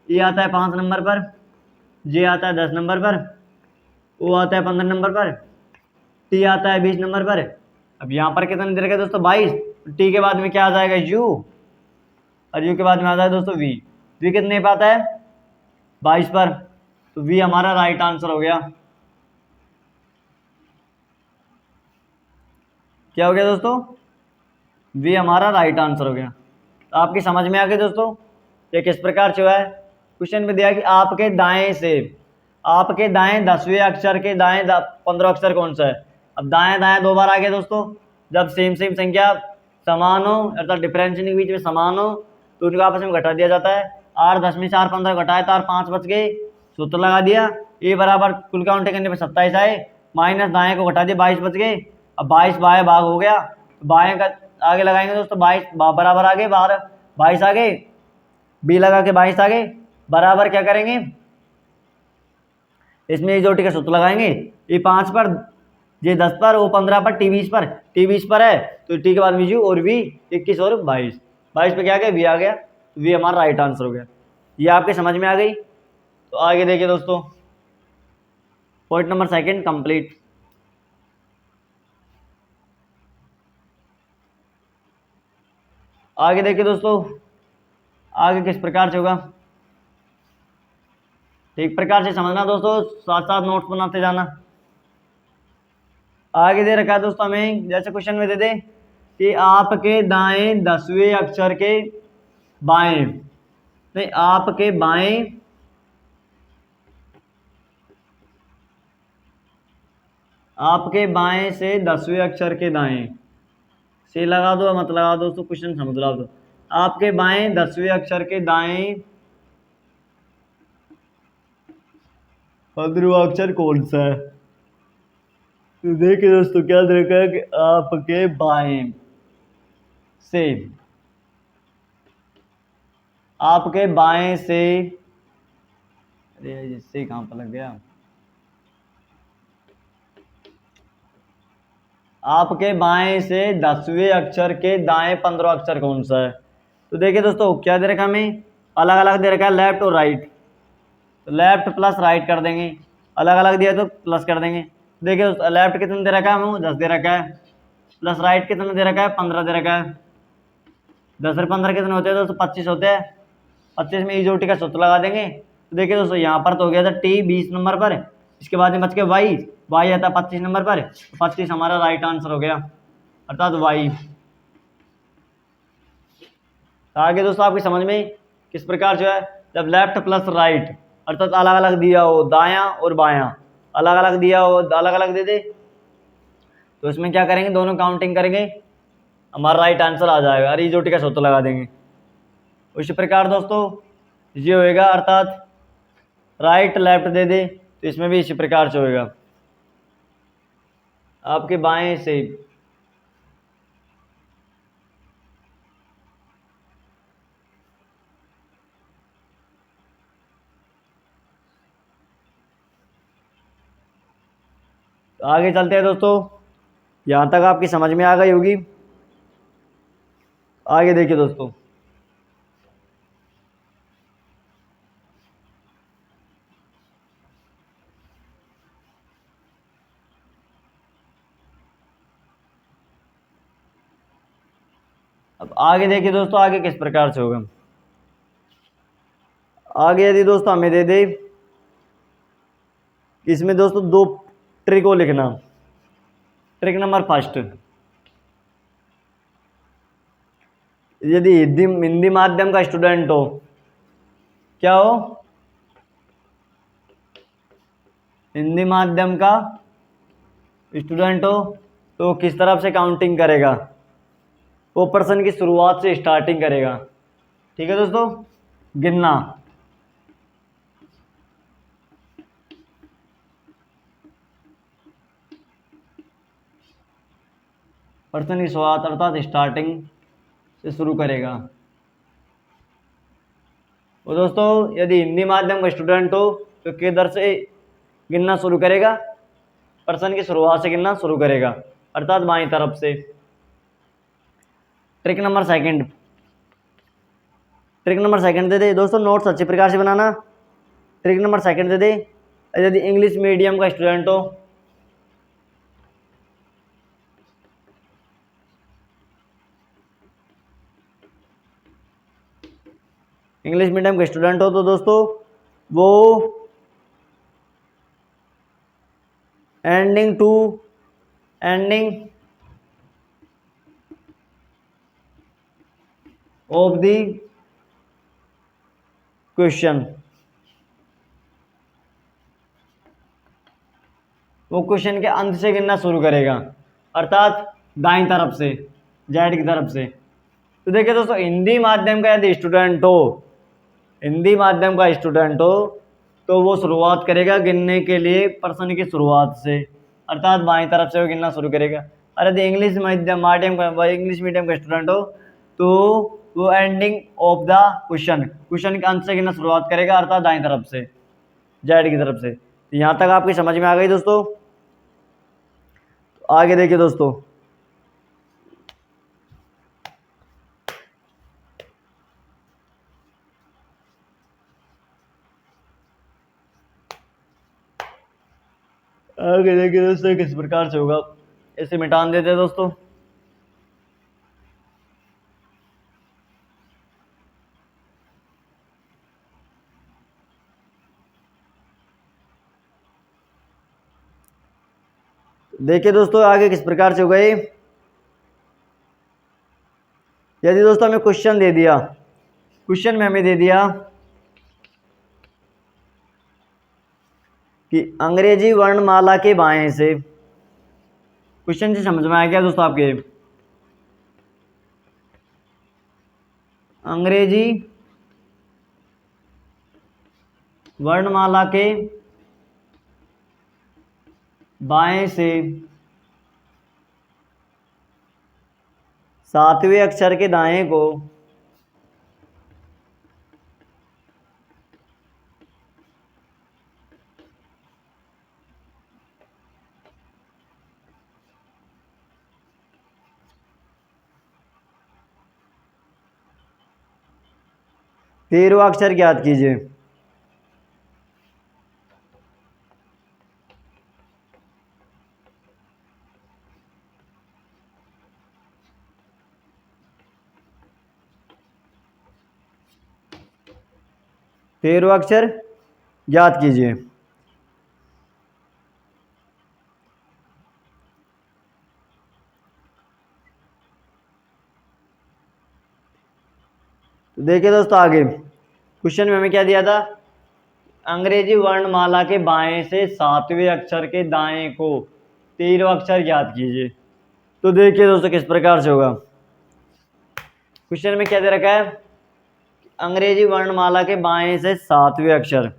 ये आता है 5 नंबर पर, जे आता है 10 नंबर पर, ओ आता है 15 नंबर पर, टी आता है 20 नंबर पर। अब यहाँ पर कितने दे रखे दोस्तों? 22। टी के बाद में क्या आ जाएगा? यू, और यू के बाद में आ जाएगा दोस्तों वी। वी कितने पे आता है? 22 पर। तो वी हमारा राइट आंसर हो गया। क्या हो गया दोस्तों? वी हमारा राइट आंसर हो गया। तो आपकी समझ में आ गई दोस्तों ये किस प्रकार से हुआ है? क्वेश्चन में दिया कि आपके दाएं से, आपके दाएं 10वें अक्षर के दाएं 15 अक्षर कौन सा है? अब दाएं दाएं दो बार आ गया दोस्तों। जब सेम सेम संख्या समान हो अर्थात डिफरेंस के बीच में समान हो तो उनको आपस में घटा दिया जाता है। 8 10 में से 4 15 घटाए तो 5 बच गए, सूत्र लगा दिया। ए बराबर कुल काउंटिंग करने पर 27 आए, माइनस दाएं को घटा दिया 22 बच गए। अब 22 बाएं भाग हो गया, बाएं का आगे लगाएंगे दोस्तों 22 बराबर आ गए, 22 आ गए, बी लगा के 22 आ गए बराबर क्या करेंगे? इसमें इजोटी का सूत्र लगाएंगे। ये 5 पर, ये 10 पर, वो 15 पर, टी 20 पर। टी 20 पर है तो टी के बाद में यू और वी 21 और 22। 22 पे क्या आ गया? वी आ गया। वी हमारा राइट आंसर हो गया। ये आपके समझ में आ गई? तो आगे देखिए दोस्तों पॉइंट नंबर 2 कंप्लीट। आगे देखिए दोस्तों आगे किस प्रकार से होगा, ठीक प्रकार से समझना दोस्तों, साथ साथ नोट्स बनाते जाना। आगे दे रखा है दोस्तों हमें, जैसे क्वेश्चन में दे दे कि आपके दाएं 10वें अक्षर के बाएं, नहीं आपके बाएं, आपके बाएं से 10वें अक्षर के दाएं से लगा दो मत लगा दो, तो क्वेश्चन समझ लो दो। आपके बाएं 10वें अक्षर के दाएं 15वां अक्षर कौन सा है? तो देखिए दोस्तों क्या दे रखा है कि आपके बाएं से, आपके बाएं से, अरे इससे कहां पर लग गया, आपके बाएं से 10वें अक्षर के दाएं 15वां अक्षर कौन सा है? तो देखिए दोस्तों क्या दे रखा हमें, अलग अलग दे रखा है लेफ्ट और राइट, तो लेफ्ट प्लस राइट कर देंगे, अलग अलग दिया तो प्लस कर देंगे। देखिए दोस्तों लेफ्ट कितने दे रखा है हमें? 10 दे रखा है, प्लस राइट कितने दे रखा है? 15 दे रखा है। 10 और 15 कितने होते हैं दोस्तों? 25 होते हैं। 25 में इजोटी का सूत्र लगा देंगे। तो देखिए दोस्तों यहाँ पर तो हो गया था टी 20 नंबर पर, इसके बाद में बच गया वाई, वाई आता है 25 नंबर पर, 25 हमारा राइट आंसर हो गया अर्थात वाई। आगे दोस्तों आपकी समझ में किस प्रकार जो है, जब लेफ्ट प्लस राइट अर्थात अलग अलग दिया हो, दायां और बायां अलग अलग दिया हो, अलग अलग दे दे, तो इसमें क्या करेंगे? दोनों काउंटिंग करेंगे, हमारा राइट आंसर आ जाएगा और इजोटी का सूत्र लगा देंगे। उसी प्रकार दोस्तों ये होएगा अर्थात राइट लेफ्ट दे दे तो इसमें भी इसी प्रकार से होएगा। आपके बाएं से, तो आगे चलते हैं दोस्तों। यहाँ तक आपकी समझ में आ गई होगी। आगे देखिए दोस्तों, अब आगे देखिए दोस्तों, आगे किस प्रकार से होगा। आगे यदि दोस्तों हमें दे दे, इसमें दोस्तों दो ट्रिक को लिखना। ट्रिक नंबर फर्स्ट, यदि हिंदी हिंदी माध्यम का स्टूडेंट हो, क्या हो, हिंदी माध्यम का स्टूडेंट हो, तो किस तरफ से काउंटिंग करेगा, वो पर्सन की शुरुआत से स्टार्टिंग करेगा। ठीक है दोस्तों, गिनना। पर्सन की शुरुआत अर्थात स्टार्टिंग से शुरू करेगा। वो दोस्तों यदि हिंदी माध्यम का स्टूडेंट हो तो किधर से गिनना शुरू करेगा, पर्सन की शुरुआत से गिनना शुरू करेगा, अर्थात बाईं तरफ से। Trick number second, trick number second दे दे दोस्तों, नोट्स अच्छे प्रकार से बनाना। ट्रिक नंबर सेकंड दे दे, यदि इंग्लिश मीडियम का स्टूडेंट हो, इंग्लिश मीडियम का स्टूडेंट हो तो दोस्तों वो एंडिंग ऑफ द क्वेश्चन, वो क्वेश्चन के अंत से गिनना शुरू करेगा, अर्थात दाईं तरफ से, जेड की तरफ से। तो देखिए दोस्तों, हिंदी माध्यम का यदि स्टूडेंट हो, हिंदी माध्यम का स्टूडेंट हो तो वो शुरुआत करेगा गिनने के लिए पर्सन की शुरुआत से, अर्थात बाईं तरफ से वो गिनना शुरू करेगा। और यदि इंग्लिश मीडियम का स्टूडेंट हो तो वो एंडिंग ऑफ द क्वेश्चन के अंत से गिनना शुरुआत करेगा, अर्थात दाईं तरफ से, जेड की तरफ से। तो यहाँ तक आपकी समझ में आ गई दोस्तों। आगे देखिए दोस्तों, आगे देखिए दोस्तों किस प्रकार से होगा। इसे मिटान देते हैं दोस्तों। देखिए दोस्तों आगे किस प्रकार से हो गए। यदि दोस्तों हमें क्वेश्चन दे दिया, क्वेश्चन में हमें दे दिया कि अंग्रेजी वर्णमाला के बाएं से, क्वेश्चन से समझ में आया क्या दोस्तों आपके, अंग्रेजी वर्णमाला के बाएं से सातवें अक्षर के दाएं को तेरहवां अक्षर ज्ञात कीजिए। तेरहवां अक्षर ज्ञात कीजिए। तो देखिए दोस्तों आगे क्वेश्चन में हमें क्या दिया था, अंग्रेजी वर्णमाला के बाएं से सातवें अक्षर के दाएं को 13वां अक्षर ज्ञात कीजिए। तो देखिए दोस्तों किस प्रकार से होगा। क्वेश्चन में क्या दे रखा है, अंग्रेजी वर्णमाला के बाएं से सातवें अक्षर,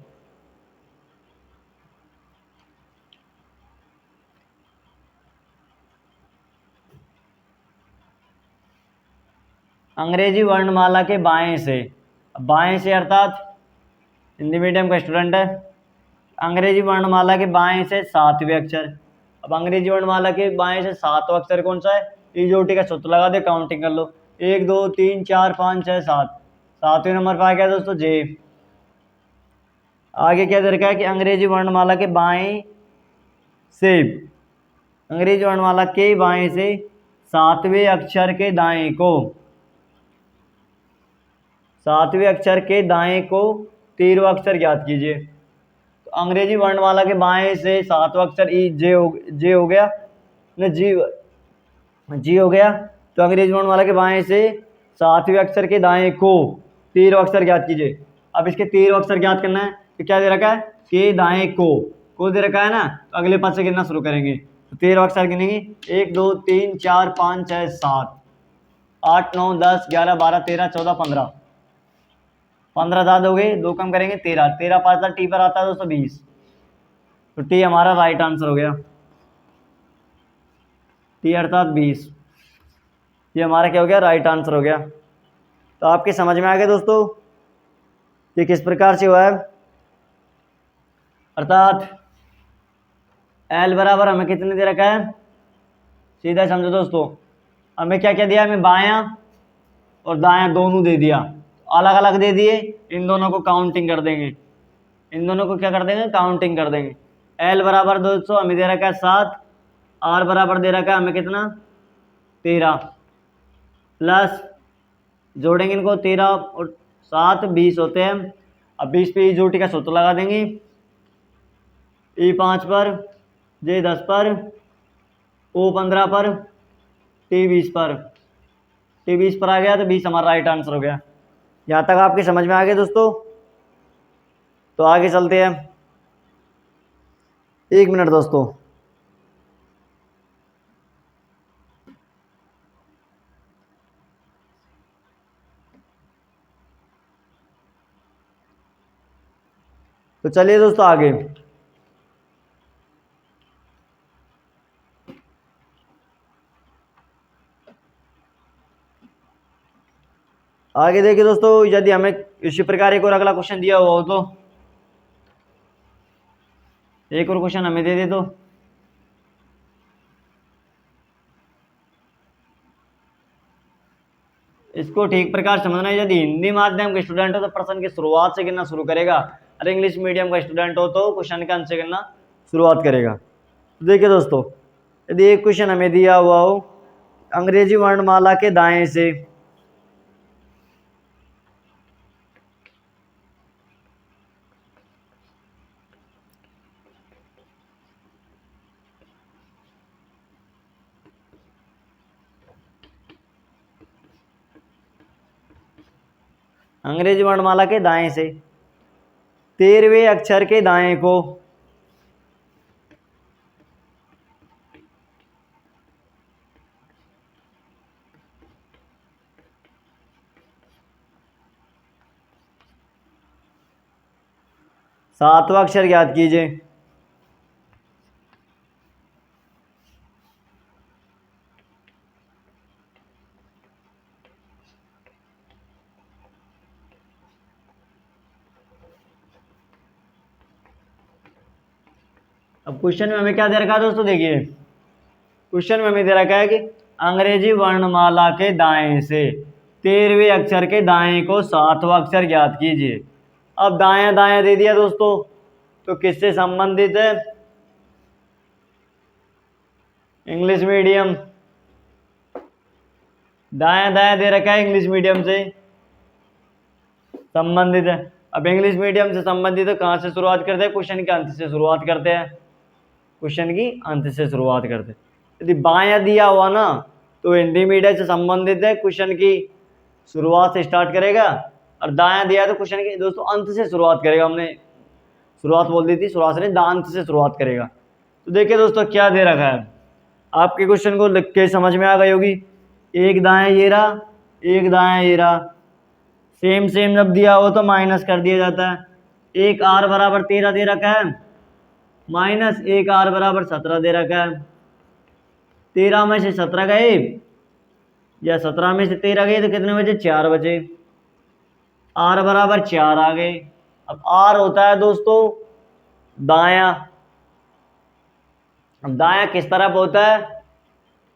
अंग्रेजी वर्णमाला के बाएं से अर्थात हिंदी मीडियम का स्टूडेंट है, अंग्रेजी वर्णमाला के बाएं से सातवें अक्षर, अब अंग्रेजी वर्णमाला के बाएं से सातवां अक्षर कौन सा है, ई जो टी का सूत्र लगा दे, काउंटिंग कर लो, 1 2 3 4 5 6 7, सातवें नंबर पर आ गया दोस्तों जे। आगे क्या दे रखा है कि अंग्रेजी वर्णमाला के बाएं से, अंग्रेजी वर्णमाला के बाएं से सातवें अक्षर के दाएं को, सातवें अक्षर के दाएं को 13वां अक्षर ज्ञात कीजिए। तो अंग्रेजी वर्णमाला के बाएं से सातवां अक्षर ई जे हो गया न, जी हो गया। तो अंग्रेजी वर्णमाला के बाएं से सातवें अक्षर के दाएं को 13वां अक्षर ज्ञात कीजिए। अब इसके 13वां अक्षर ज्ञात करना है तो क्या दे रखा है, के दाएं को दे रखा है ना, तो अगले पद से गिनना शुरू करेंगे। तो 13वां अक्षर गिनेंगे, 1 2 3 4 5 6 7 8 9 10 11 12 13 14 15, 15 दाद हो गए, 2 कम करेंगे 13, 13 5 टी पर आता है दोस्तों 20। तो टी हमारा राइट आंसर हो गया, टी अर्थात 20, ये हमारा क्या हो गया, राइट आंसर हो गया। तो आपके समझ में आ गया दोस्तों ये किस प्रकार से हुआ है। अर्थात एल बराबर हमें कितने दे रखा है, सीधा समझो दोस्तों, हमें क्या क्या दिया, हमें बायां और दायां दोनों दे दिया, अलग अलग दे दिए, इन दोनों को काउंटिंग कर देंगे, इन दोनों को क्या कर देंगे, काउंटिंग कर देंगे। एल बराबर दोस्तों हमें दे रखा है 7, आर बराबर दे रखा है हमें कितना 13, प्लस जोड़ेंगे इनको 13 और 7 20 होते हैं। अब 20 पे जो टी का सूत्र लगा देंगे, ई 5 पर, जे 10 पर, ओ 15 पर, टी 20 पर, टी 20 पर आ गया तो 20 हमारा राइट आंसर हो गया। यहाँ तक आपके समझ में आ गया दोस्तों। तो आगे चलते हैं, 1 मिनट दोस्तों। तो चलिए दोस्तों आगे, आगे देखिए दोस्तों, यदि हमें इसी प्रकार एक और अगला क्वेश्चन दिया हुआ हो तो, एक और क्वेश्चन हमें दे दे तो, इसको ठीक प्रकार समझना है। यदि हिंदी माध्यम का स्टूडेंट हो तो प्रश्न की शुरुआत से गिनना शुरू करेगा, और इंग्लिश मीडियम का स्टूडेंट हो तो क्वेश्चन के अंत से गिनना शुरुआत करेगा। तो देखिए दोस्तों, यदि एक क्वेश्चन हमें दिया हुआ हो, अंग्रेजी वर्णमाला के दाएं से, अंग्रेजी वर्णमाला के दाएं से 13वें अक्षर के दाएं को, सातवां अक्षर ज्ञात कीजिए। अब क्वेश्चन में हमें क्या दे रखा है दोस्तों, देखिए क्वेश्चन में हमें दे रखा है कि अंग्रेजी वर्णमाला के दाएं से 13वें अक्षर के दाएं को सातवां अक्षर ज्ञात कीजिए। अब दाया दाया दे दिया दोस्तों, तो किससे संबंधित है, इंग्लिश मीडियम, दाया दाया दे रखा है इंग्लिश मीडियम से संबंधित है। अब इंग्लिश मीडियम से संबंधित है, कहाँ से शुरुआत करते हैं, क्वेश्चन के अंत से शुरुआत करते हैं, क्वेश्चन की अंत से शुरुआत करते हैं। यदि बायां दिया हुआ ना तो हिंदी मीडियम से संबंधित है, क्वेश्चन की शुरुआत से स्टार्ट करेगा, और दायां दिया तो क्वेश्चन की दोस्तों अंत से शुरुआत करेगा। हमने शुरुआत बोल दी थी, शुरुआत से दांत से शुरुआत करेगा। तो देखिए दोस्तों क्या दे रखा है, आपके क्वेश्चन को लिख के समझ में आ गई होगी, एक दायां ये रहा, एक दायां ये रहा, सेम सेम जब दिया हो तो माइनस कर दिया जाता है। एक आर बराबर 13 दे रखा है, माइनस एक आर बराबर 17 दे रखा है। 13 में से 17 गए या 17 में से 13 गए तो कितने बचे, 4 बचे, आर बराबर 4 आ गए। अब आर होता है दोस्तों दायां, अब दायां किस तरफ होता है?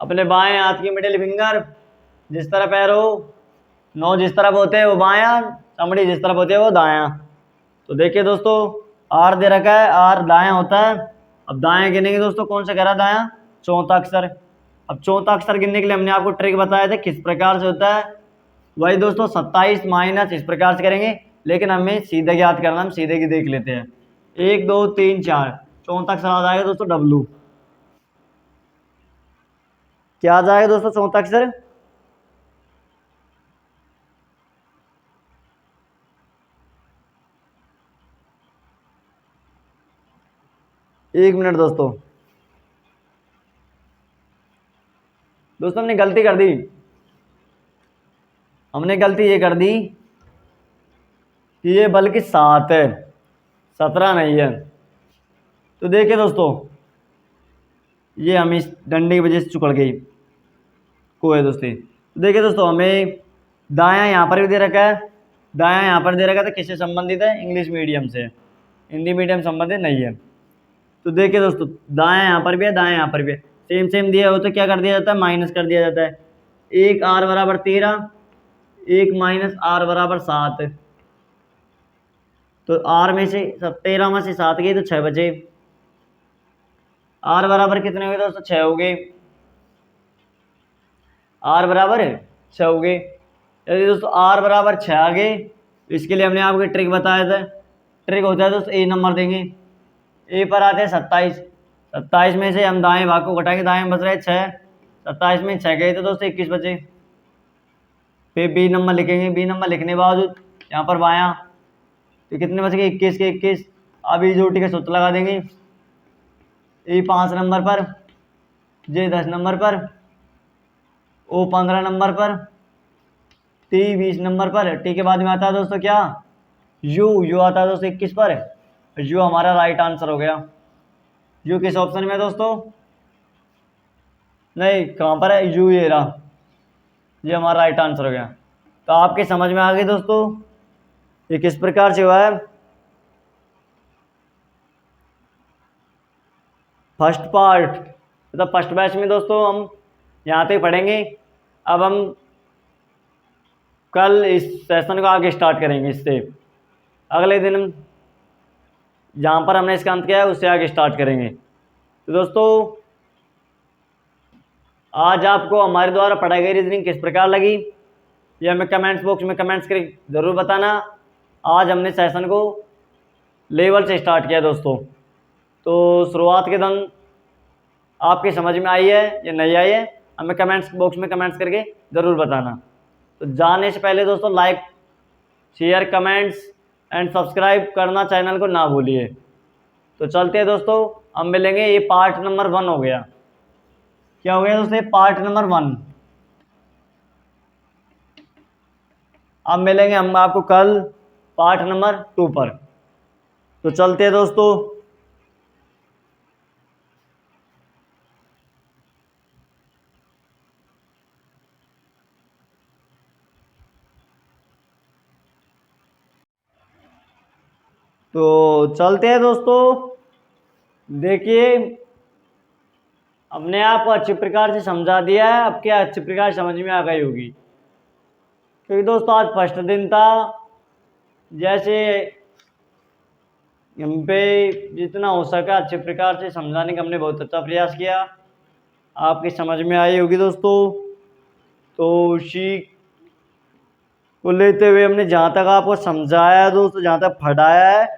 अपने बाएं हाथ की मिडिल फिंगर जिस तरफ एरो, नौ जिस तरफ होते हैं वो बायां, चमड़ी जिस तरफ होती है वो दायां। तो देखिए दोस्तों, आर दे रखा है, आर दायां होता है। अब दायां गिनेंगे दोस्तों, कौन सा कह रहा दायां? चौथा अक्षर। अब चौथा अक्षर गिनने के लिए हमने आपको ट्रिक बताया था किस प्रकार से होता है। वही दोस्तों 27 माइनस इस प्रकार से करेंगे, लेकिन हमें सीधे याद करना, हम सीधे की देख लेते हैं। 1 2 3 4, चौथा अक्षर आ जाएगा दोस्तों डब्लू। क्या आ जाएगा दोस्तों चौथा अक्षर? एक मिनट दोस्तों, हमने गलती कर दी। हमने गलती ये कर दी कि ये बल्कि 7 है, 17 नहीं है। तो देखिए दोस्तों, ये हम इस डंडे की वजह से चुकड़ गई को है दोस्ती। तो देखिए दोस्तों, हमें दायां यहाँ पर भी दे रखा है, दायां यहाँ पर दे रखा है, तो किससे संबंधित है? इंग्लिश मीडियम से, हिंदी मीडियम संबंधित नहीं है। तो देखिए दोस्तों, दायां यहाँ पर भी है, दायां यहाँ पर भी है, सेम सेम दिया हो तो क्या कर दिया जाता है? माइनस कर दिया जाता है। 1 आर बराबर 13, 1 माइनस आर बराबर 7। तो आर में से 13 में से 7 गई तो 6 बचे। आर बराबर कितने हो गए दोस्तों? 6 हो गए। आर बराबर 6 हो गए। यदि दोस्तों आर बराबर 6 आ गए, तो इसके लिए हमने आपको ट्रिक बताया था। ट्रिक होता है दोस्तों, ए नंबर देंगे, ए पर आते हैं 27, 27 में से हम दाएं भाग को घटाएंगे, दाएं में बच रहे 6, 27 में 6 गए तो दोस्तों 21 बचे। फिर बी नंबर लिखेंगे, बी नंबर लिखने के बावजूद यहाँ पर बायां, तो कितने बच गए? 21 के 21। अब ये जोटी का सूत्र लगा देंगे, ए 5 नंबर पर, जे 10 नंबर पर, ओ 15 नंबर पर, टी 20 नंबर पर। टी के बाद में आता है दोस्तों क्या? यू। यू आता है दोस्तों 21 पर। यू हमारा राइट आंसर हो गया। यू किस ऑप्शन में है दोस्तों? नहीं, कहाँ पर है? यू ये रहा, ये हमारा राइट आंसर हो गया। तो आपके समझ में आ गई दोस्तों ये किस प्रकार से हुआ है। फर्स्ट पार्ट मतलब फर्स्ट बैच में दोस्तों हम यहाँ तक पढ़ेंगे। अब हम कल इस सेशन को आगे स्टार्ट करेंगे, इससे अगले दिन हम जहाँ पर हमने इसका अंत किया है उससे आगे स्टार्ट करेंगे। तो दोस्तों, आज आपको हमारे द्वारा पढ़ाई गई रीजनिंग किस प्रकार लगी, ये हमें कमेंट्स बॉक्स में कमेंट्स करके ज़रूर बताना। आज हमने सेशन को लेवल से स्टार्ट किया दोस्तों, तो शुरुआत के दिन आपकी समझ में आई है या नहीं आई है, हमें कमेंट्स बॉक्स में कमेंट्स करके ज़रूर बताना। तो जाने से पहले दोस्तों like, share, comments and subscribe करना चैनल को ना भूलिए। तो चलते हैं दोस्तों, हम मिलेंगे। ये पार्ट नंबर 1 हो गया। क्या हो गया दोस्तों? ये पार्ट नंबर 1। अब मिलेंगे हम आपको कल पार्ट नंबर 2 पर। तो चलते हैं दोस्तों। तो चलते हैं दोस्तों। देखिए, हमने आपको अच्छी प्रकार से समझा दिया है, अब क्या अच्छी प्रकार समझ में आ गई होगी, क्योंकि दोस्तों आज फर्स्ट दिन था। जैसे हम पे जितना हो सका अच्छे प्रकार से समझाने का हमने बहुत अच्छा प्रयास किया, आपकी समझ में आई होगी दोस्तों। तो उसी को लेते हुए हमने जहाँ तक आपको समझाया है दोस्तों, जहाँ तक पढ़ाया है,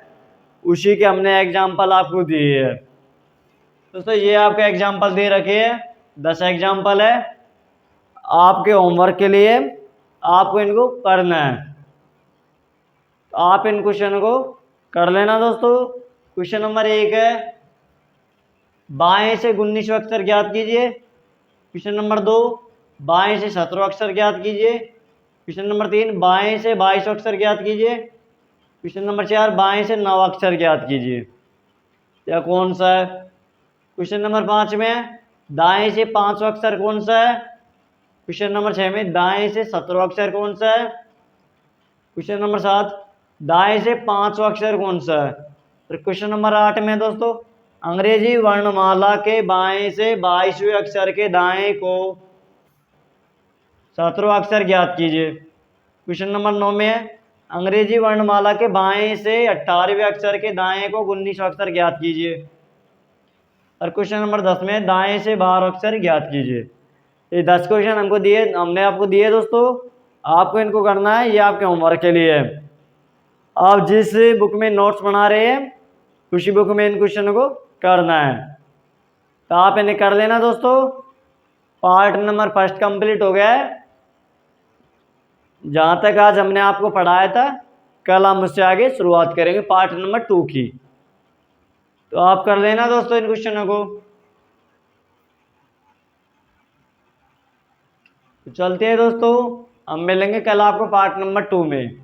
उसी के हमने एग्जाम्पल आपको दिए है दोस्तों। ये आपके एग्जाम्पल दे रखे हैं, 10 एग्जाम्पल है आपके होमवर्क के लिए, आपको इनको करना है। तो आप इन क्वेश्चन को कर लेना दोस्तों। क्वेश्चन नंबर 1 है, बाएं से 19 अक्षर ज्ञात कीजिए। क्वेश्चन नंबर 2, बाएं से 17 अक्षर ज्ञात कीजिए। क्वेश्चन नंबर 3, बाएं से 22 अक्षर ज्ञात कीजिए। क्वेश्चन नंबर 4, बाएं से 9 अक्षर ज्ञात कीजिए। या कौन सा है? क्वेश्चन नंबर 5 में दाएं से 5 अक्षर कौन सा है? क्वेश्चन नंबर 6 में दाएं से 17 अक्षर कौन सा है? क्वेश्चन नंबर 7, दाएं से 5 अक्षर कौन सा है? फिर क्वेश्चन नंबर 8 में दोस्तों अंग्रेजी वर्णमाला के बाएं से 22वें अक्षर के दाएं को 17वां अक्षर ज्ञात कीजिए। क्वेश्चन नंबर 9 में है अंग्रेजी वर्णमाला के बाएं से 18वें अक्षर के दाएं को 19वां अक्षर ज्ञात कीजिए। और क्वेश्चन नंबर 10 में दाएं से 12 अक्षर ज्ञात कीजिए। ये 10 क्वेश्चन हमने आपको दिए दोस्तों, आपको इनको करना है, ये आपके होमवर्क के लिए है। आप जिस बुक में नोट्स बना रहे हैं उसी बुक में इन क्वेश्चन को करना है, तो आप इन्हें कर लेना दोस्तों। पार्ट नंबर 1 कंप्लीट हो गया है। जहाँ तक आज हमने आपको पढ़ाया था, कल हम उससे आगे शुरुआत करेंगे पार्ट नंबर 2 की। तो आप कर लेना दोस्तों इन क्वेश्चनों को। तो चलते हैं दोस्तों, हम मिलेंगे कल आपको पार्ट नंबर 2 में।